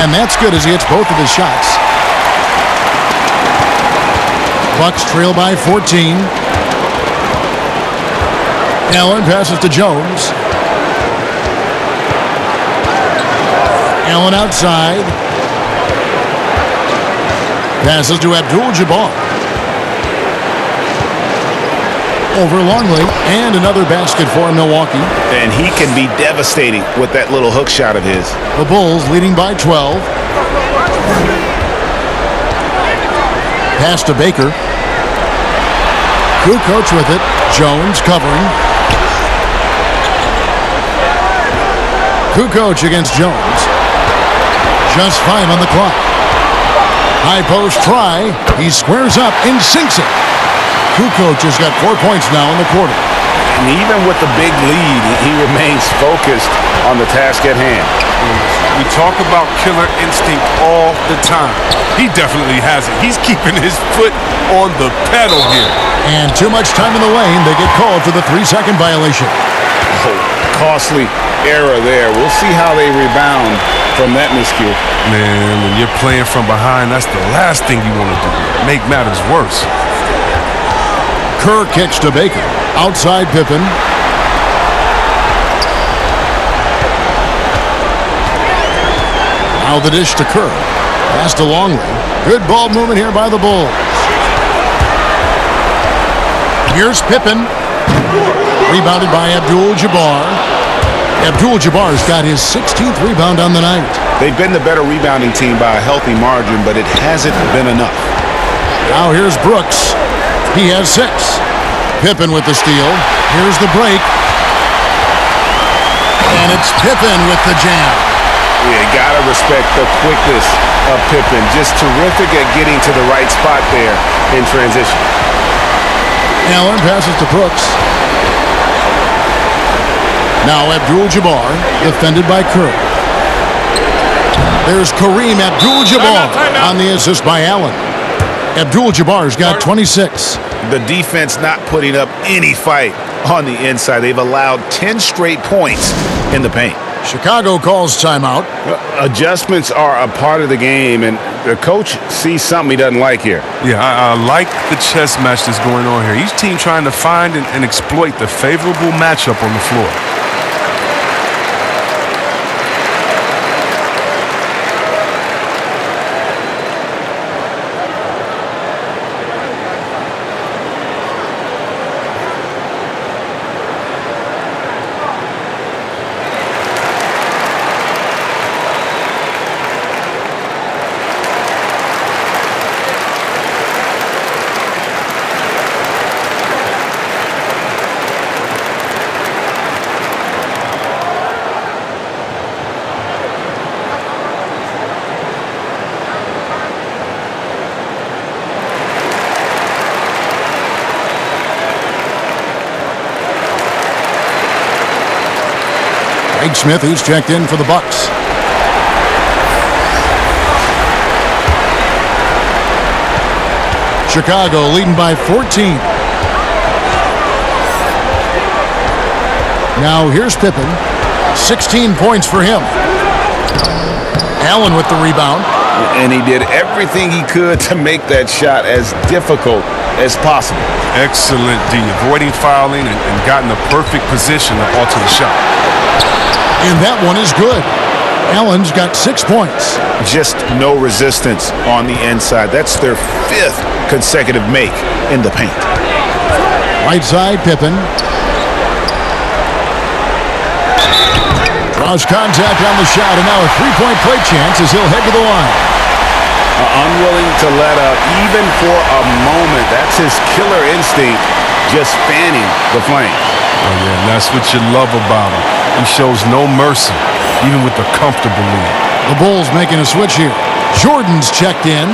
Speaker 2: And that's good as he hits both of his shots. Bucks trail by 14. Allen passes to Jones. Allen outside. Passes to Abdul-Jabbar. Over Longley. And another basket for Milwaukee.
Speaker 3: And he can be devastating with that little hook shot of his.
Speaker 2: The Bulls leading by 12. Pass to Baker. Kukoc with it. Jones covering. Kukoc against Jones. Just 5 on the clock. High post try. He squares up and sinks it. Kukoc has got 4 points now in the quarter.
Speaker 3: And even with the big lead, he remains focused on the task at hand.
Speaker 5: We talk about killer instinct all the time. He definitely has it. He's keeping his foot on the pedal here.
Speaker 2: And too much time in the lane. They get called for the 3-second violation.
Speaker 3: Oh, costly error there. We'll see how they rebound from that miscue.
Speaker 5: Man, when you're playing from behind, that's the last thing you want to do. Make matters worse.
Speaker 2: Kerr kicks to Baker. Outside Pippen. Now the dish to Kerr. Pass to Longley. Good ball movement here by the Bulls. Here's Pippen. Rebounded by Abdul-Jabbar. Abdul-Jabbar's got his 16th rebound on the night.
Speaker 3: They've been the better rebounding team by a healthy margin, but it hasn't been enough.
Speaker 2: Now here's Brooks. He has 6. Pippen with the steal. Here's the break. And it's Pippen with the jam.
Speaker 3: Yeah, gotta respect the quickness of Pippen. Just terrific at getting to the right spot there in transition.
Speaker 2: Allen passes to Brooks. Now Abdul-Jabbar, defended by Kerr. There's Kareem Abdul-Jabbar on the assist by Allen. Abdul-Jabbar's got 26.
Speaker 3: The defense not putting up any fight on the inside. They've allowed 10 straight points in the paint.
Speaker 2: Chicago calls timeout.
Speaker 3: Adjustments are a part of the game, and the coach sees something he doesn't like here.
Speaker 5: Yeah, I like the chess match that's going on here. Each team trying to find and exploit the favorable matchup on the floor.
Speaker 2: Craig Smith, who's checked in for the Bucks. Chicago leading by 14. Now here's Pippen. 16 points for him. Allen with the rebound.
Speaker 3: And he did everything he could to make that shot as difficult as possible.
Speaker 5: Excellent D, avoiding fouling and gotten the perfect position to alter the shot.
Speaker 2: And that one is good. Allen's got 6 points.
Speaker 3: Just no resistance on the inside. That's their 5th consecutive make in the paint.
Speaker 2: Right side, Pippen. Draws contact on the shot, and now a three-point play chance as he'll head to the line.
Speaker 3: Unwilling to let up even for a moment. That's his killer instinct, just fanning the flame.
Speaker 5: Oh, yeah, and that's what you love about him. He shows no mercy, even with the comfortable lead.
Speaker 2: The Bulls making a switch here. Jordan's checked in.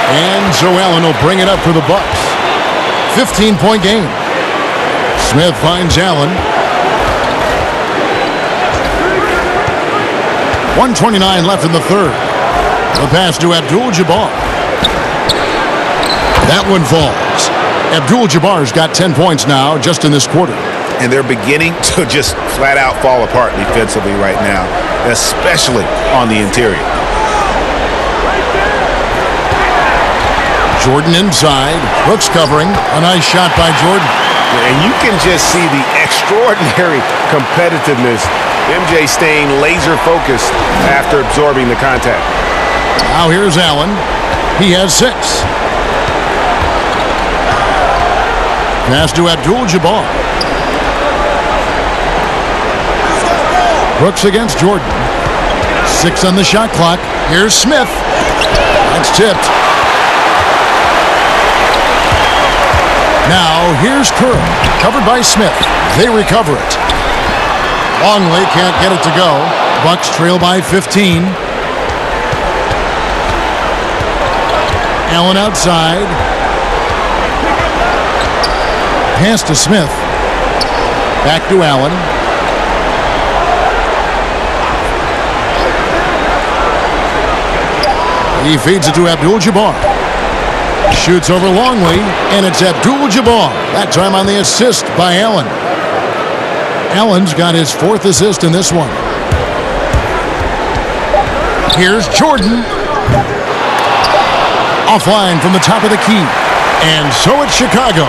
Speaker 2: And Joe Allen will bring it up for the Bucks. 15-point game. Smith finds Allen. 1:29 left in the third. The pass to Abdul-Jabbar. That one falls. Abdul-Jabbar's got 10 points now just in this quarter.
Speaker 3: And they're beginning to just flat out fall apart defensively right now, especially on the interior.
Speaker 2: Jordan inside. Brooks covering. A nice shot by Jordan.
Speaker 3: And you can just see the extraordinary competitiveness. MJ staying laser focused after absorbing the contact.
Speaker 2: Now here's Allen. He has 6. Pass to Abdul-Jabbar. Brooks against Jordan. 6 on the shot clock. Here's Smith. That's tipped. Now here's Kerr. Covered by Smith. They recover it. Longley can't get it to go. Bucks trail by 15. Allen outside. Pass to Smith. Back to Allen. He feeds it to Abdul-Jabbar. Shoots over Longley, and it's Abdul-Jabbar. That time on the assist by Allen. Allen's got his 4th assist in this one. Here's Jordan. Offline from the top of the key. And so it's Chicago,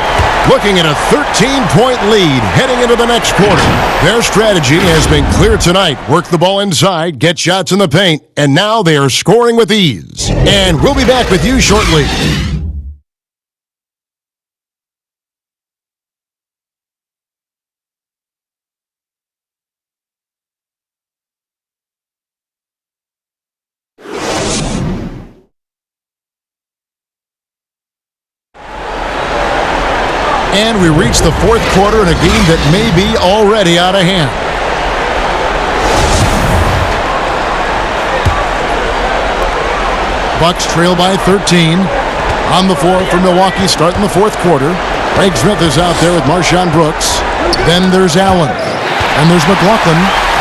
Speaker 2: looking at a 13-point lead heading into the next quarter. Their strategy has been clear tonight. Work the ball inside, get shots in the paint, and now they are scoring with ease. And we'll be back with you shortly. And we reach the 4th quarter in a game that may be already out of hand. Bucks trail by 13. On the floor for Milwaukee starting the 4th quarter. Craig Smith is out there with Marshawn Brooks. Then there's Allen. And there's McLaughlin.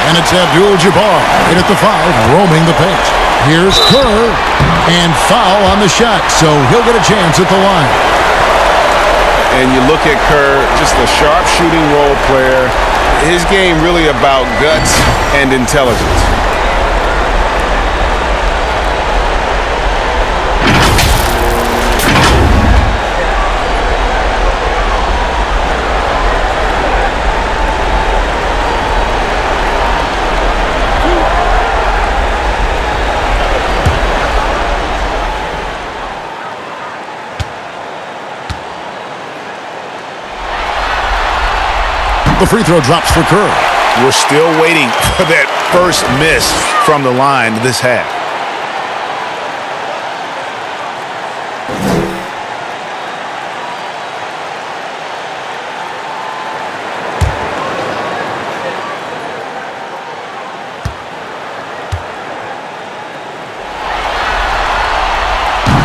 Speaker 2: And it's Abdul-Jabbar right at the 5, roaming the paint. Here's Kerr. And foul on the shot, so he'll get a chance at the line.
Speaker 3: And you look at Kerr, just a sharp shooting role player. His game really about guts and intelligence.
Speaker 2: The free throw drops for Kerr.
Speaker 8: We're still waiting for that first miss from the line this half.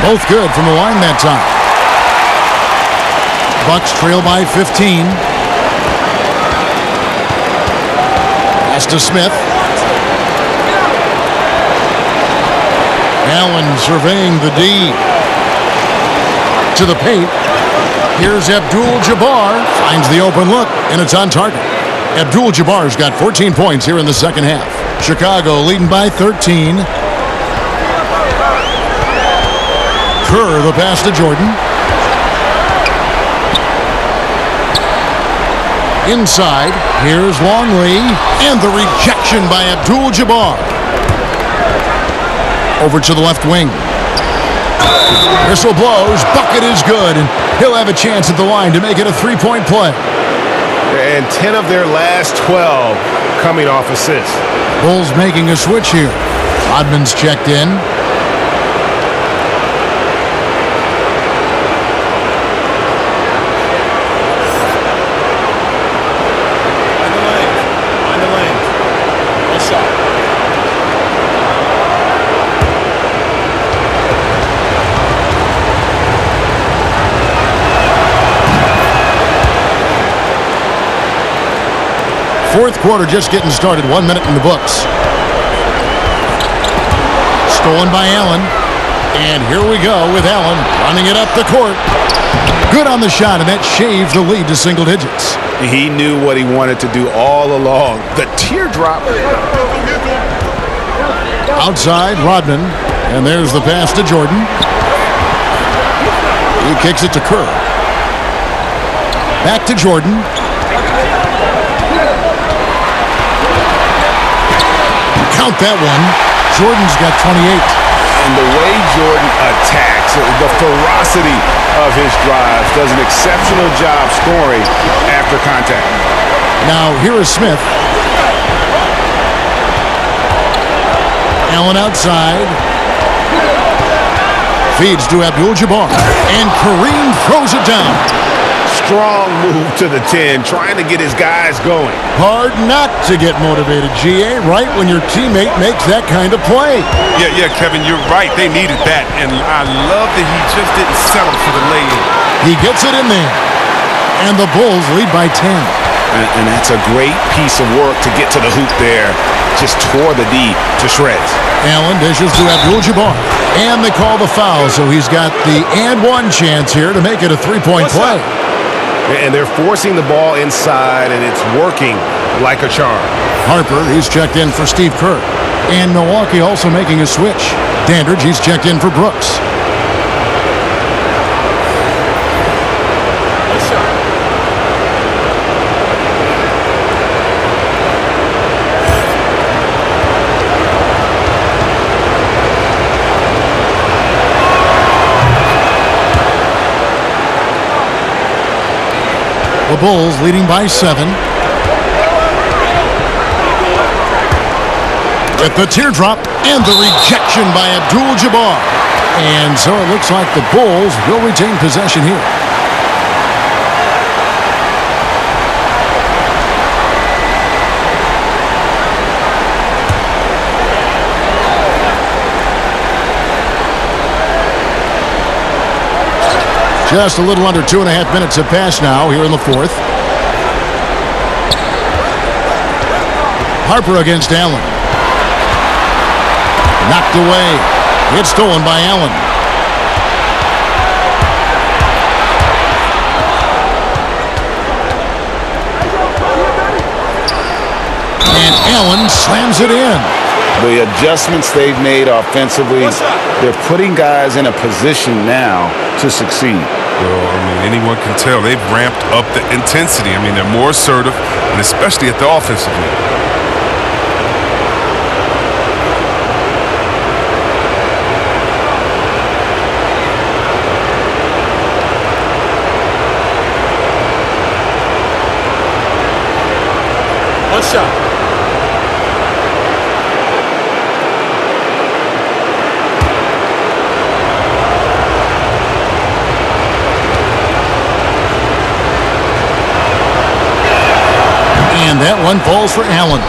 Speaker 2: Both good from the line that time. Bucks trail by 15. Pass to Smith. Allen surveying the D. To the paint. Here's Abdul-Jabbar. Finds the open look, and it's on target. Abdul-Jabbar's got 14 points here in the second half. Chicago leading by 13. Kerr, the pass to Jordan. Inside, here's Longley, and the rejection by Abdul-Jabbar. Over to the left wing. Whistle blows, bucket is good, and he'll have a chance at the line to make it a 3-point play.
Speaker 8: And 10 of their last 12 coming off assists.
Speaker 2: Bulls making a switch here. Rodman's checked in. Fourth quarter just getting started. 1 minute in the books. Stolen by Allen. And here we go with Allen running it up the court. Good on the shot, and that shaves the lead to single digits.
Speaker 8: He knew what he wanted to do all along. The teardrop.
Speaker 2: Outside, Rodman. And there's the pass to Jordan. He kicks it to Kerr. Back to Jordan. Count that one. Jordan's got 28.
Speaker 3: And the way Jordan attacks, the ferocity of his drives. Does an exceptional job scoring after contact.
Speaker 2: Now here is Smith. Allen outside. Feeds to Abdul-Jabbar. And Kareem throws it down.
Speaker 3: Strong move to the 10, trying to get his guys going.
Speaker 2: Hard not to get motivated, GA, right when your teammate makes that kind of play.
Speaker 5: Yeah, Kevin, you're right. They needed that, and I love that he just didn't settle for the lay-in.
Speaker 2: He gets it in there, and the Bulls lead by 10.
Speaker 3: And that's a great piece of work to get to the hoop there. Just tore the D to shreds.
Speaker 2: Allen dishes to Abdul-Jabbar, and they call the foul, so he's got the and one chance here to make it a three-point play.
Speaker 3: And they're forcing the ball inside, and it's working like a charm.
Speaker 2: Harper, he's checked in for Steve Kerr. And Milwaukee also making a switch. Dandridge, he's checked in for Brooks. The Bulls leading by 7. With the teardrop and the rejection by Abdul-Jabbar. And so it looks like the Bulls will retain possession here. Just a little under 2.5 minutes have passed now here in the fourth. Harper against Allen. Knocked away. It's stolen by Allen. And Allen slams it in.
Speaker 3: The adjustments they've made offensively, they're putting guys in a position now to succeed.
Speaker 5: Well, I mean, anyone can tell they've ramped up the intensity. I mean, they're more assertive, and especially at the offensive end.
Speaker 7: One shot.
Speaker 2: And that one falls for Allen.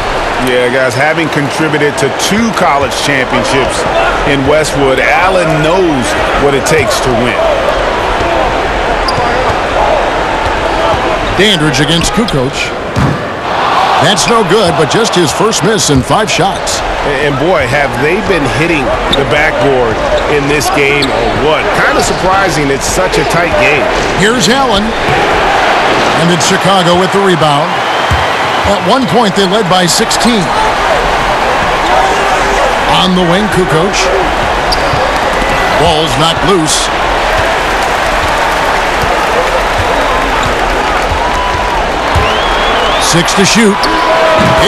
Speaker 3: Yeah, guys, having contributed to 2 college championships in Westwood, Allen knows what it takes to win.
Speaker 2: Dandridge against Kukoc. That's no good, but just his first miss in 5 shots.
Speaker 3: And boy, have they been hitting the backboard in this game or what? Kind of surprising it's such a tight game.
Speaker 2: Here's Allen. And it's Chicago with the rebound. At one point, they led by 16. On the wing, Kukoc. Ball's knocked loose. Six to shoot.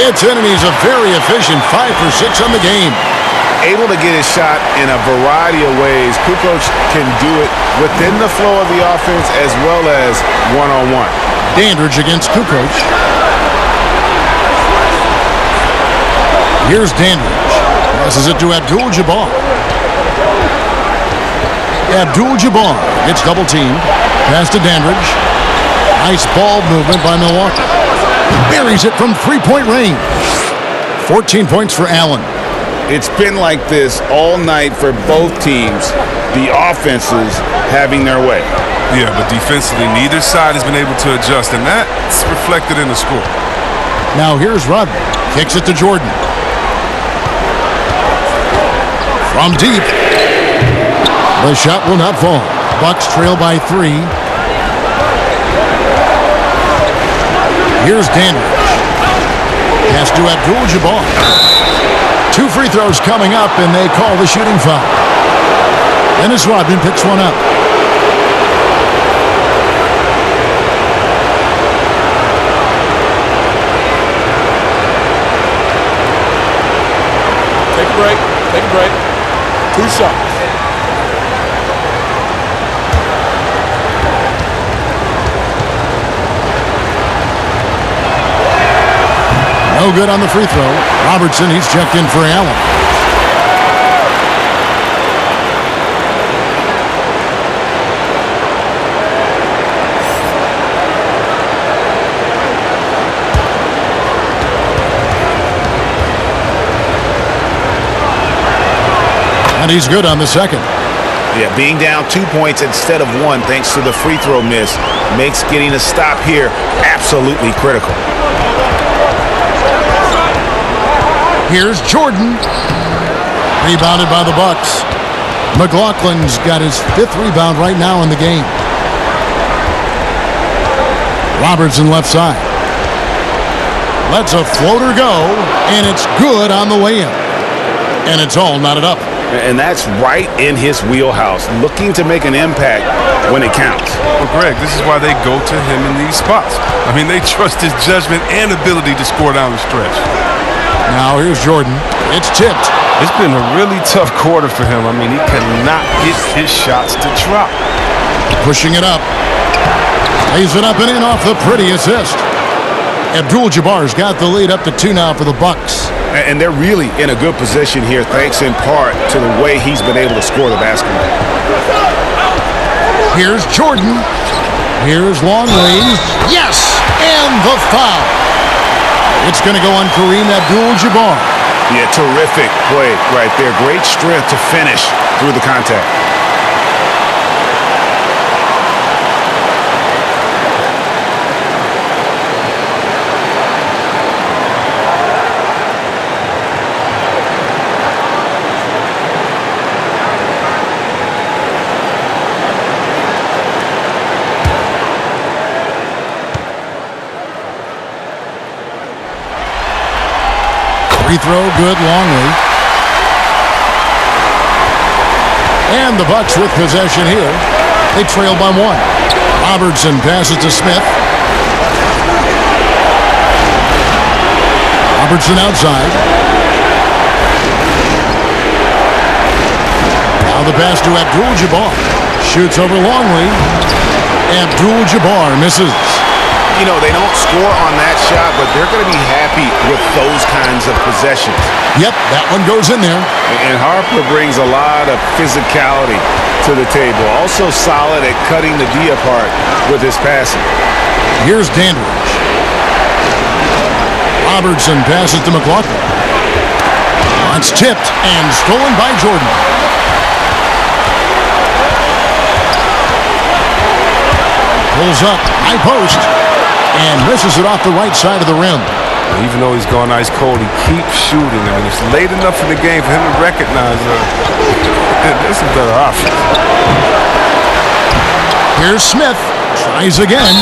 Speaker 2: It's in, and he's a very efficient 5 for 6 on the game.
Speaker 3: Able to get his shot in a variety of ways. Kukoc can do it within the flow of the offense as well as one-on-one.
Speaker 2: Dandridge against Kukoc. Here's Dandridge. Passes it to Abdul-Jabbar. Abdul-Jabbar gets double-teamed. Pass to Dandridge. Nice ball movement by Milwaukee. Buries it from three-point range. 14 points for Allen.
Speaker 3: It's been like this all night for both teams. The offenses having their way.
Speaker 5: Yeah, but defensively, neither side has been able to adjust, and that's reflected in the score.
Speaker 2: Now here's Rodman. Kicks it to Jordan. From deep. The shot will not fall. Bucks trail by 3. Here's Dandridge. Pass to Abdul-Jabbar. 2 free throws coming up, and they call the shooting foul. Dennis Rodman picks one up.
Speaker 7: Take a break. Take a break. 2 shots.
Speaker 2: No good on the free throw. Robertson, he's checked in for Allen. And he's good on the second.
Speaker 8: Yeah, being down 2 points instead of 1 thanks to the free throw miss makes getting a stop here absolutely critical.
Speaker 2: Here's Jordan. Rebounded by the Bucks. McLaughlin's got his 5th rebound right now in the game. Robertson left side. Lets a floater go, and it's good on the way in. And it's all knotted up.
Speaker 3: And that's right in his wheelhouse, looking to make an impact when it counts.
Speaker 5: Well, Greg, this is why they go to him in these spots. I mean, they trust his judgment and ability to score down the stretch.
Speaker 2: Now here's Jordan. It's tipped.
Speaker 5: It's been a really tough quarter for him. I mean, he cannot get his shots to drop.
Speaker 2: Pushing it up. Lays it up and in off the pretty assist. Abdul-Jabbar's got the lead up to 2 now for the Bucks.
Speaker 3: And they're really in a good position here, thanks in part to the way he's been able to score the basketball.
Speaker 2: Here's Jordan. Here's Longley. Yes! And the foul. It's going to go on Kareem Abdul-Jabbar.
Speaker 3: Yeah, terrific play right there. Great strength to finish through the contact.
Speaker 2: Free throw, good, Longley. And the Bucks with possession here. They trail by 1. Robertson passes to Smith. Robertson outside. Now the pass to Abdul-Jabbar. Shoots over Longley. Abdul-Jabbar misses.
Speaker 3: You know, they don't score on that shot, but they're going to be happy with those kinds of possessions.
Speaker 2: Yep, that one goes in there.
Speaker 3: And Harper brings a lot of physicality to the table. Also solid at cutting the D apart with his passing.
Speaker 2: Here's Dandridge. Robertson passes to McLaughlin. It's tipped and stolen by Jordan. Pulls up, high post. And misses it off the right side of the rim.
Speaker 5: Even though he's gone ice cold, he keeps shooting. I mean, it's late enough in the game for him to recognize there's some better options.
Speaker 2: Here's Smith. Tries again.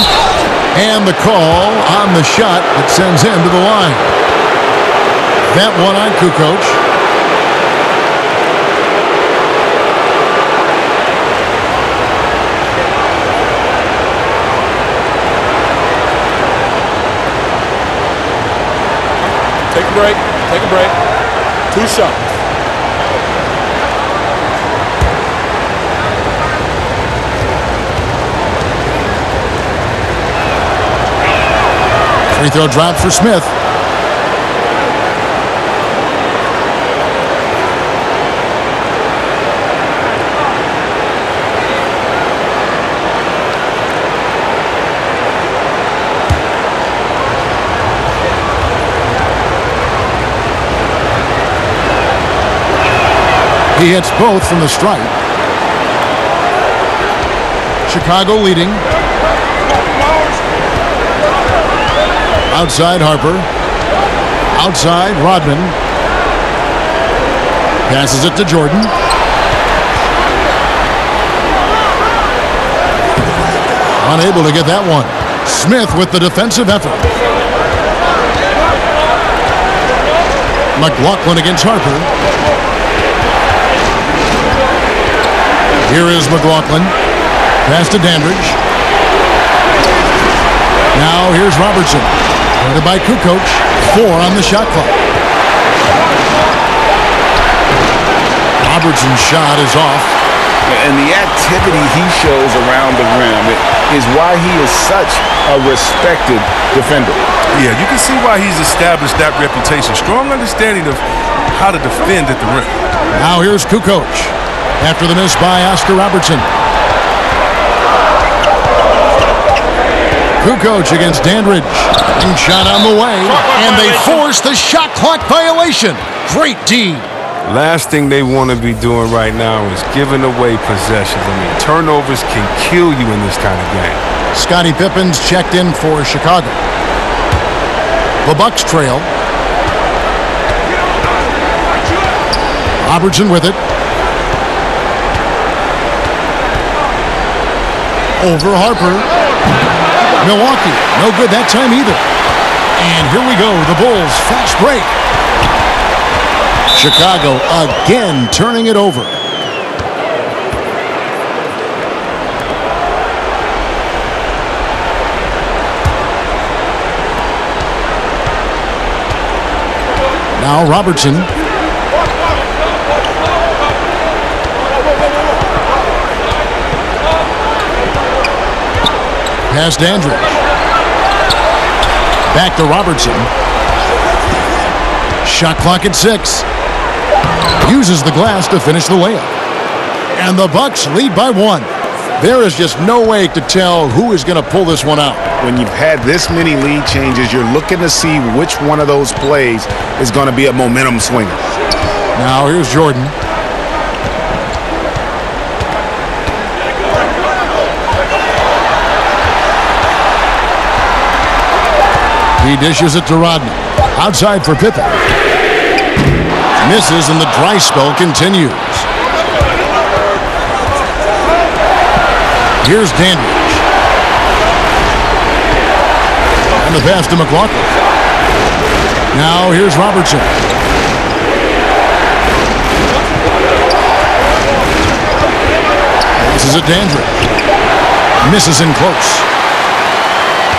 Speaker 2: And the call on the shot that sends him to the line. That one on Kukoc.
Speaker 7: Take a break. Take a break. 2 shots.
Speaker 2: Free throw drop for Smith. He hits both from the stripe. Chicago leading. Outside Harper. Outside Rodman. Passes it to Jordan. Unable to get that one. Smith with the defensive effort. McLaughlin against Harper. Here is McLaughlin. Pass to Dandridge. Now here's Robertson. Guarded by Kukoc. 4 on the shot clock. Robertson's shot is off.
Speaker 3: And the activity he shows around the rim is why he is such a respected defender.
Speaker 5: Yeah, you can see why he's established that reputation. Strong understanding of how to defend at the rim.
Speaker 2: Now here's Kukoc after the miss by Oscar Robertson. Kukoc against Dandridge. And shot on the way. And they force the shot clock violation. Great D.
Speaker 5: Last thing they want to be doing right now is giving away possessions. I mean, turnovers can kill you in this kind of game.
Speaker 2: Scottie Pippen's checked in for Chicago. The Bucks trail. Robertson with it. Over Harper. Milwaukee, no good that time either. And here we go, the Bulls, fast break. Chicago again turning it over. Now Robertson. Past Dandridge. Back to Robertson. Shot clock at 6. Uses the glass to finish the layup. And the Bucks lead by 1. There is just no way to tell who is going to pull this one out.
Speaker 3: When you've had this many lead changes, you're looking to see which one of those plays is going to be a momentum swinger.
Speaker 2: Now here's Jordan. He dishes it to Rodman. Outside for Pippen. Misses and the dry spell continues. Here's Dandridge. And the pass to McLaughlin. Now here's Robertson. This is a Dandridge. Misses in close.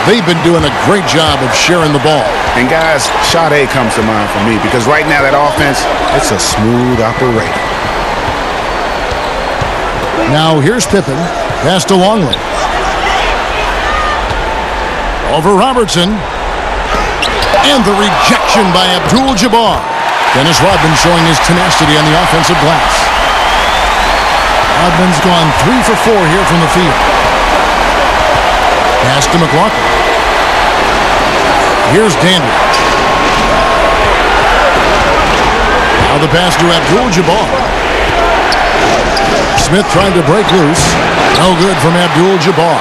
Speaker 2: They've been doing a great job of sharing the ball.
Speaker 3: And guys, shot A comes to mind for me because right now that offense, it's a smooth operator.
Speaker 2: Now here's Pippen. Pass to Longley. Over Robertson. And the rejection by Abdul-Jabbar. Dennis Rodman showing his tenacity on the offensive glass. Rodman's gone 3 for 4 here from the field. Pass to McLaughlin. Here's Dandridge. Now the pass to Abdul-Jabbar. Smith trying to break loose. No good from Abdul-Jabbar.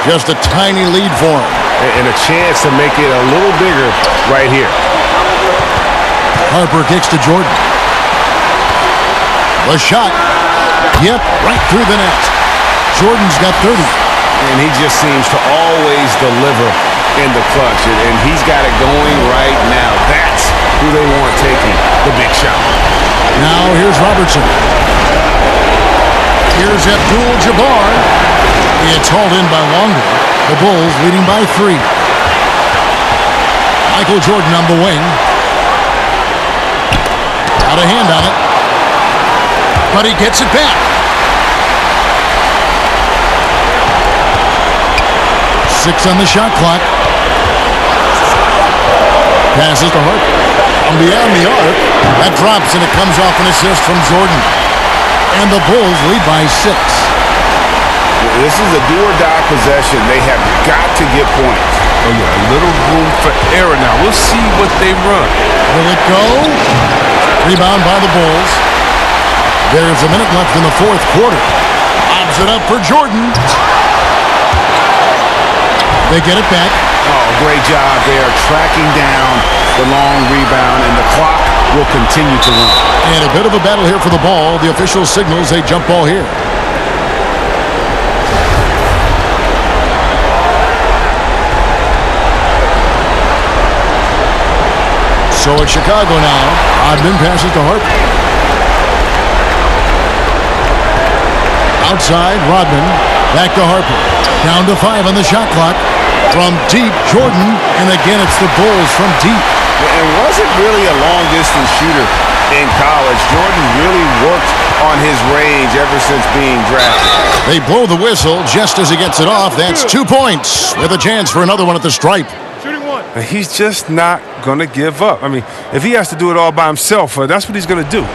Speaker 2: Just a tiny lead for him.
Speaker 3: And a chance to make it a little bigger right here.
Speaker 2: Harper kicks to Jordan. The shot. Yep, right through the net. Jordan's got 30.
Speaker 3: And he just seems to always deliver in the clutch. And he's got it going right now. That's who they want taking the big shot.
Speaker 2: Now here's Robertson. Here's Abdul-Jabbar. It's hauled in by Longley. The Bulls leading by 3. Michael Jordan on the wing. Out a hand on it. But he gets it back. 6 on the shot clock. Passes to Harper. From beyond the arc. That drops and it comes off an assist from Jordan. And the Bulls lead by 6.
Speaker 3: This is a do-or-die possession. They have got to get points.
Speaker 5: Oh, yeah, a little room for error now. We'll see what they run.
Speaker 2: Will it go? Rebound by the Bulls. There's a minute left in the 4th quarter. Lobs it up for Jordan. They get it back.
Speaker 3: Oh, great job there, tracking down the long rebound, and the clock will continue to run.
Speaker 2: And a bit of a battle here for the ball. The official signals a jump ball here. So it's Chicago now. Rodman passes to Harper. Outside, Rodman. Back to Harper. Down to 5 on the shot clock. From deep, Jordan. And again, it's the Bulls from deep.
Speaker 3: And wasn't really a long-distance shooter in college. Jordan really worked on his range ever since being drafted.
Speaker 2: They blow the whistle just as he gets it off. That's 2 points with a chance for another one at the stripe.
Speaker 5: He's just not going to give up. I mean, if he has to do it all by himself, that's what he's going to do.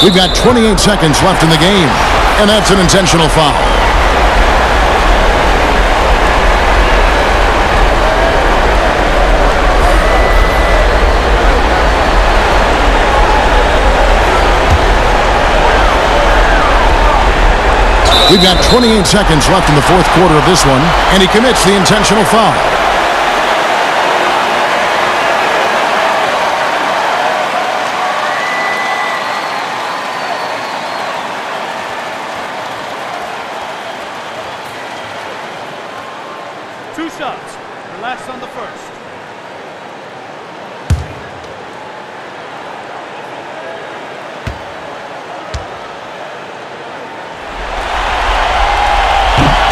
Speaker 2: We've got 28 seconds left in the game, and that's an intentional foul. We've got 28 seconds left in the fourth quarter of this one, and he commits the intentional foul.
Speaker 9: Two shots. Relax on the first.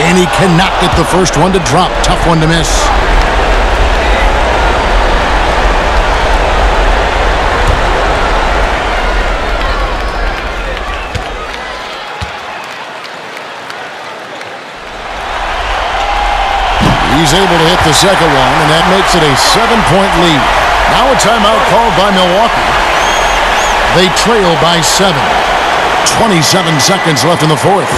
Speaker 2: And he cannot get the first one to drop. Tough one to miss. He's able to hit the second one, and that makes it a 7-point lead. Now a timeout called by Milwaukee. They trail by 7. 27 seconds left in the fourth.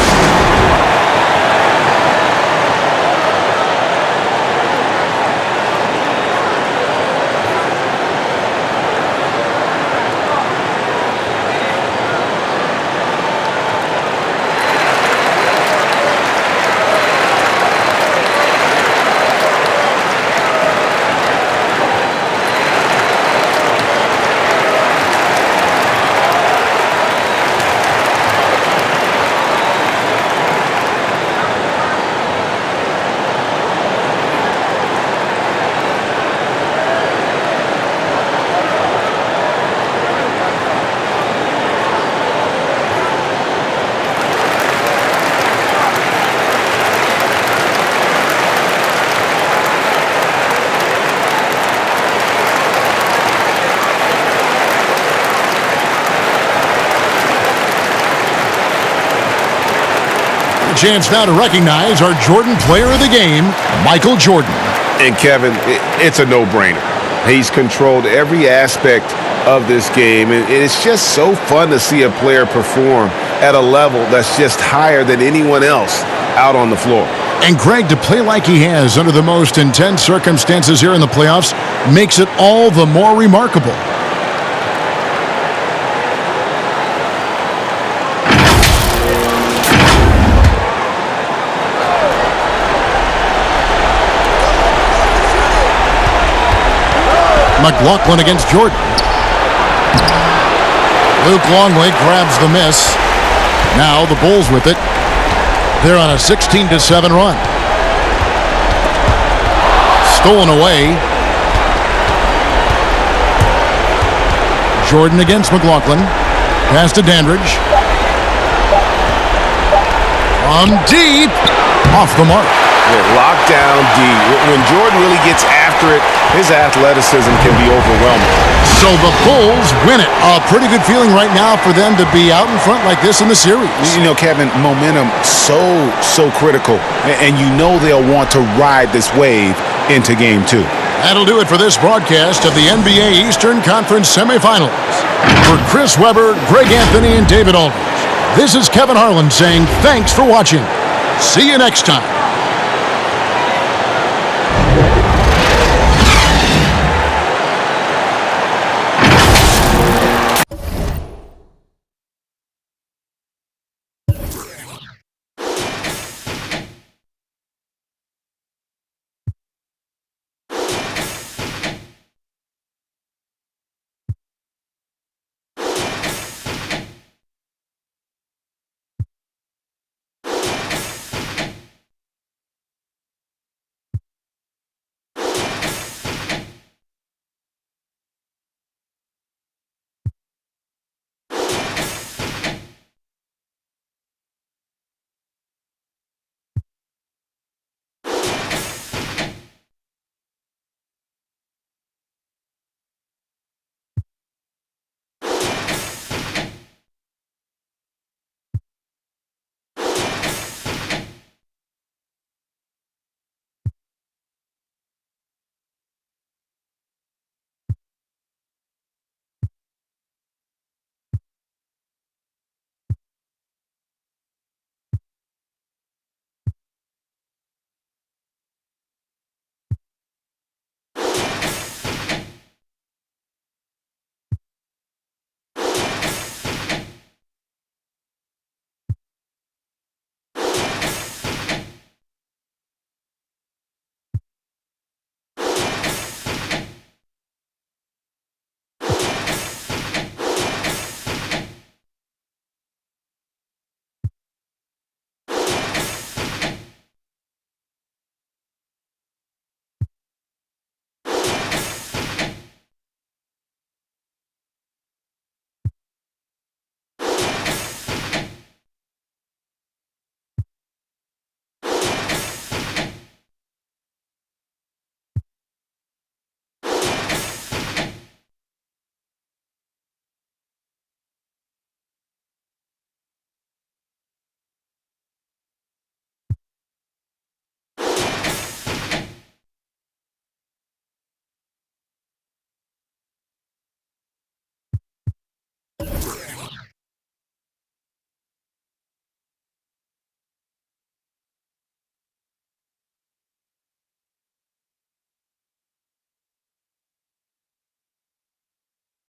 Speaker 2: Chance now to recognize our Jordan Player of the Game, Michael Jordan.
Speaker 3: And Kevin, it's a no-brainer. He's controlled every aspect of this game, and it's just so fun to see a player perform at a level that's just higher than anyone else out on the floor.
Speaker 2: And Greg, to play like he has under the most intense circumstances here in the playoffs makes it all the more remarkable. McLaughlin against Jordan. Luke Longley grabs the miss. Now the Bulls with it. They're on a 16-7 run. Stolen away. Jordan against McLaughlin. Pass to Dandridge. From deep. Off the mark.
Speaker 3: Lockdown D. When Jordan really gets after it, his athleticism can be overwhelming.
Speaker 2: So the Bulls win it. A pretty good feeling right now for them to be out in front like this in the series.
Speaker 8: You know, Kevin, momentum so critical. And you know they'll want to ride this wave into Game 2.
Speaker 2: That'll do it for this broadcast of the NBA Eastern Conference semifinals. For Chris Webber, Greg Anthony, and David Aldridge, this is Kevin Harlan saying thanks for watching. See you next time.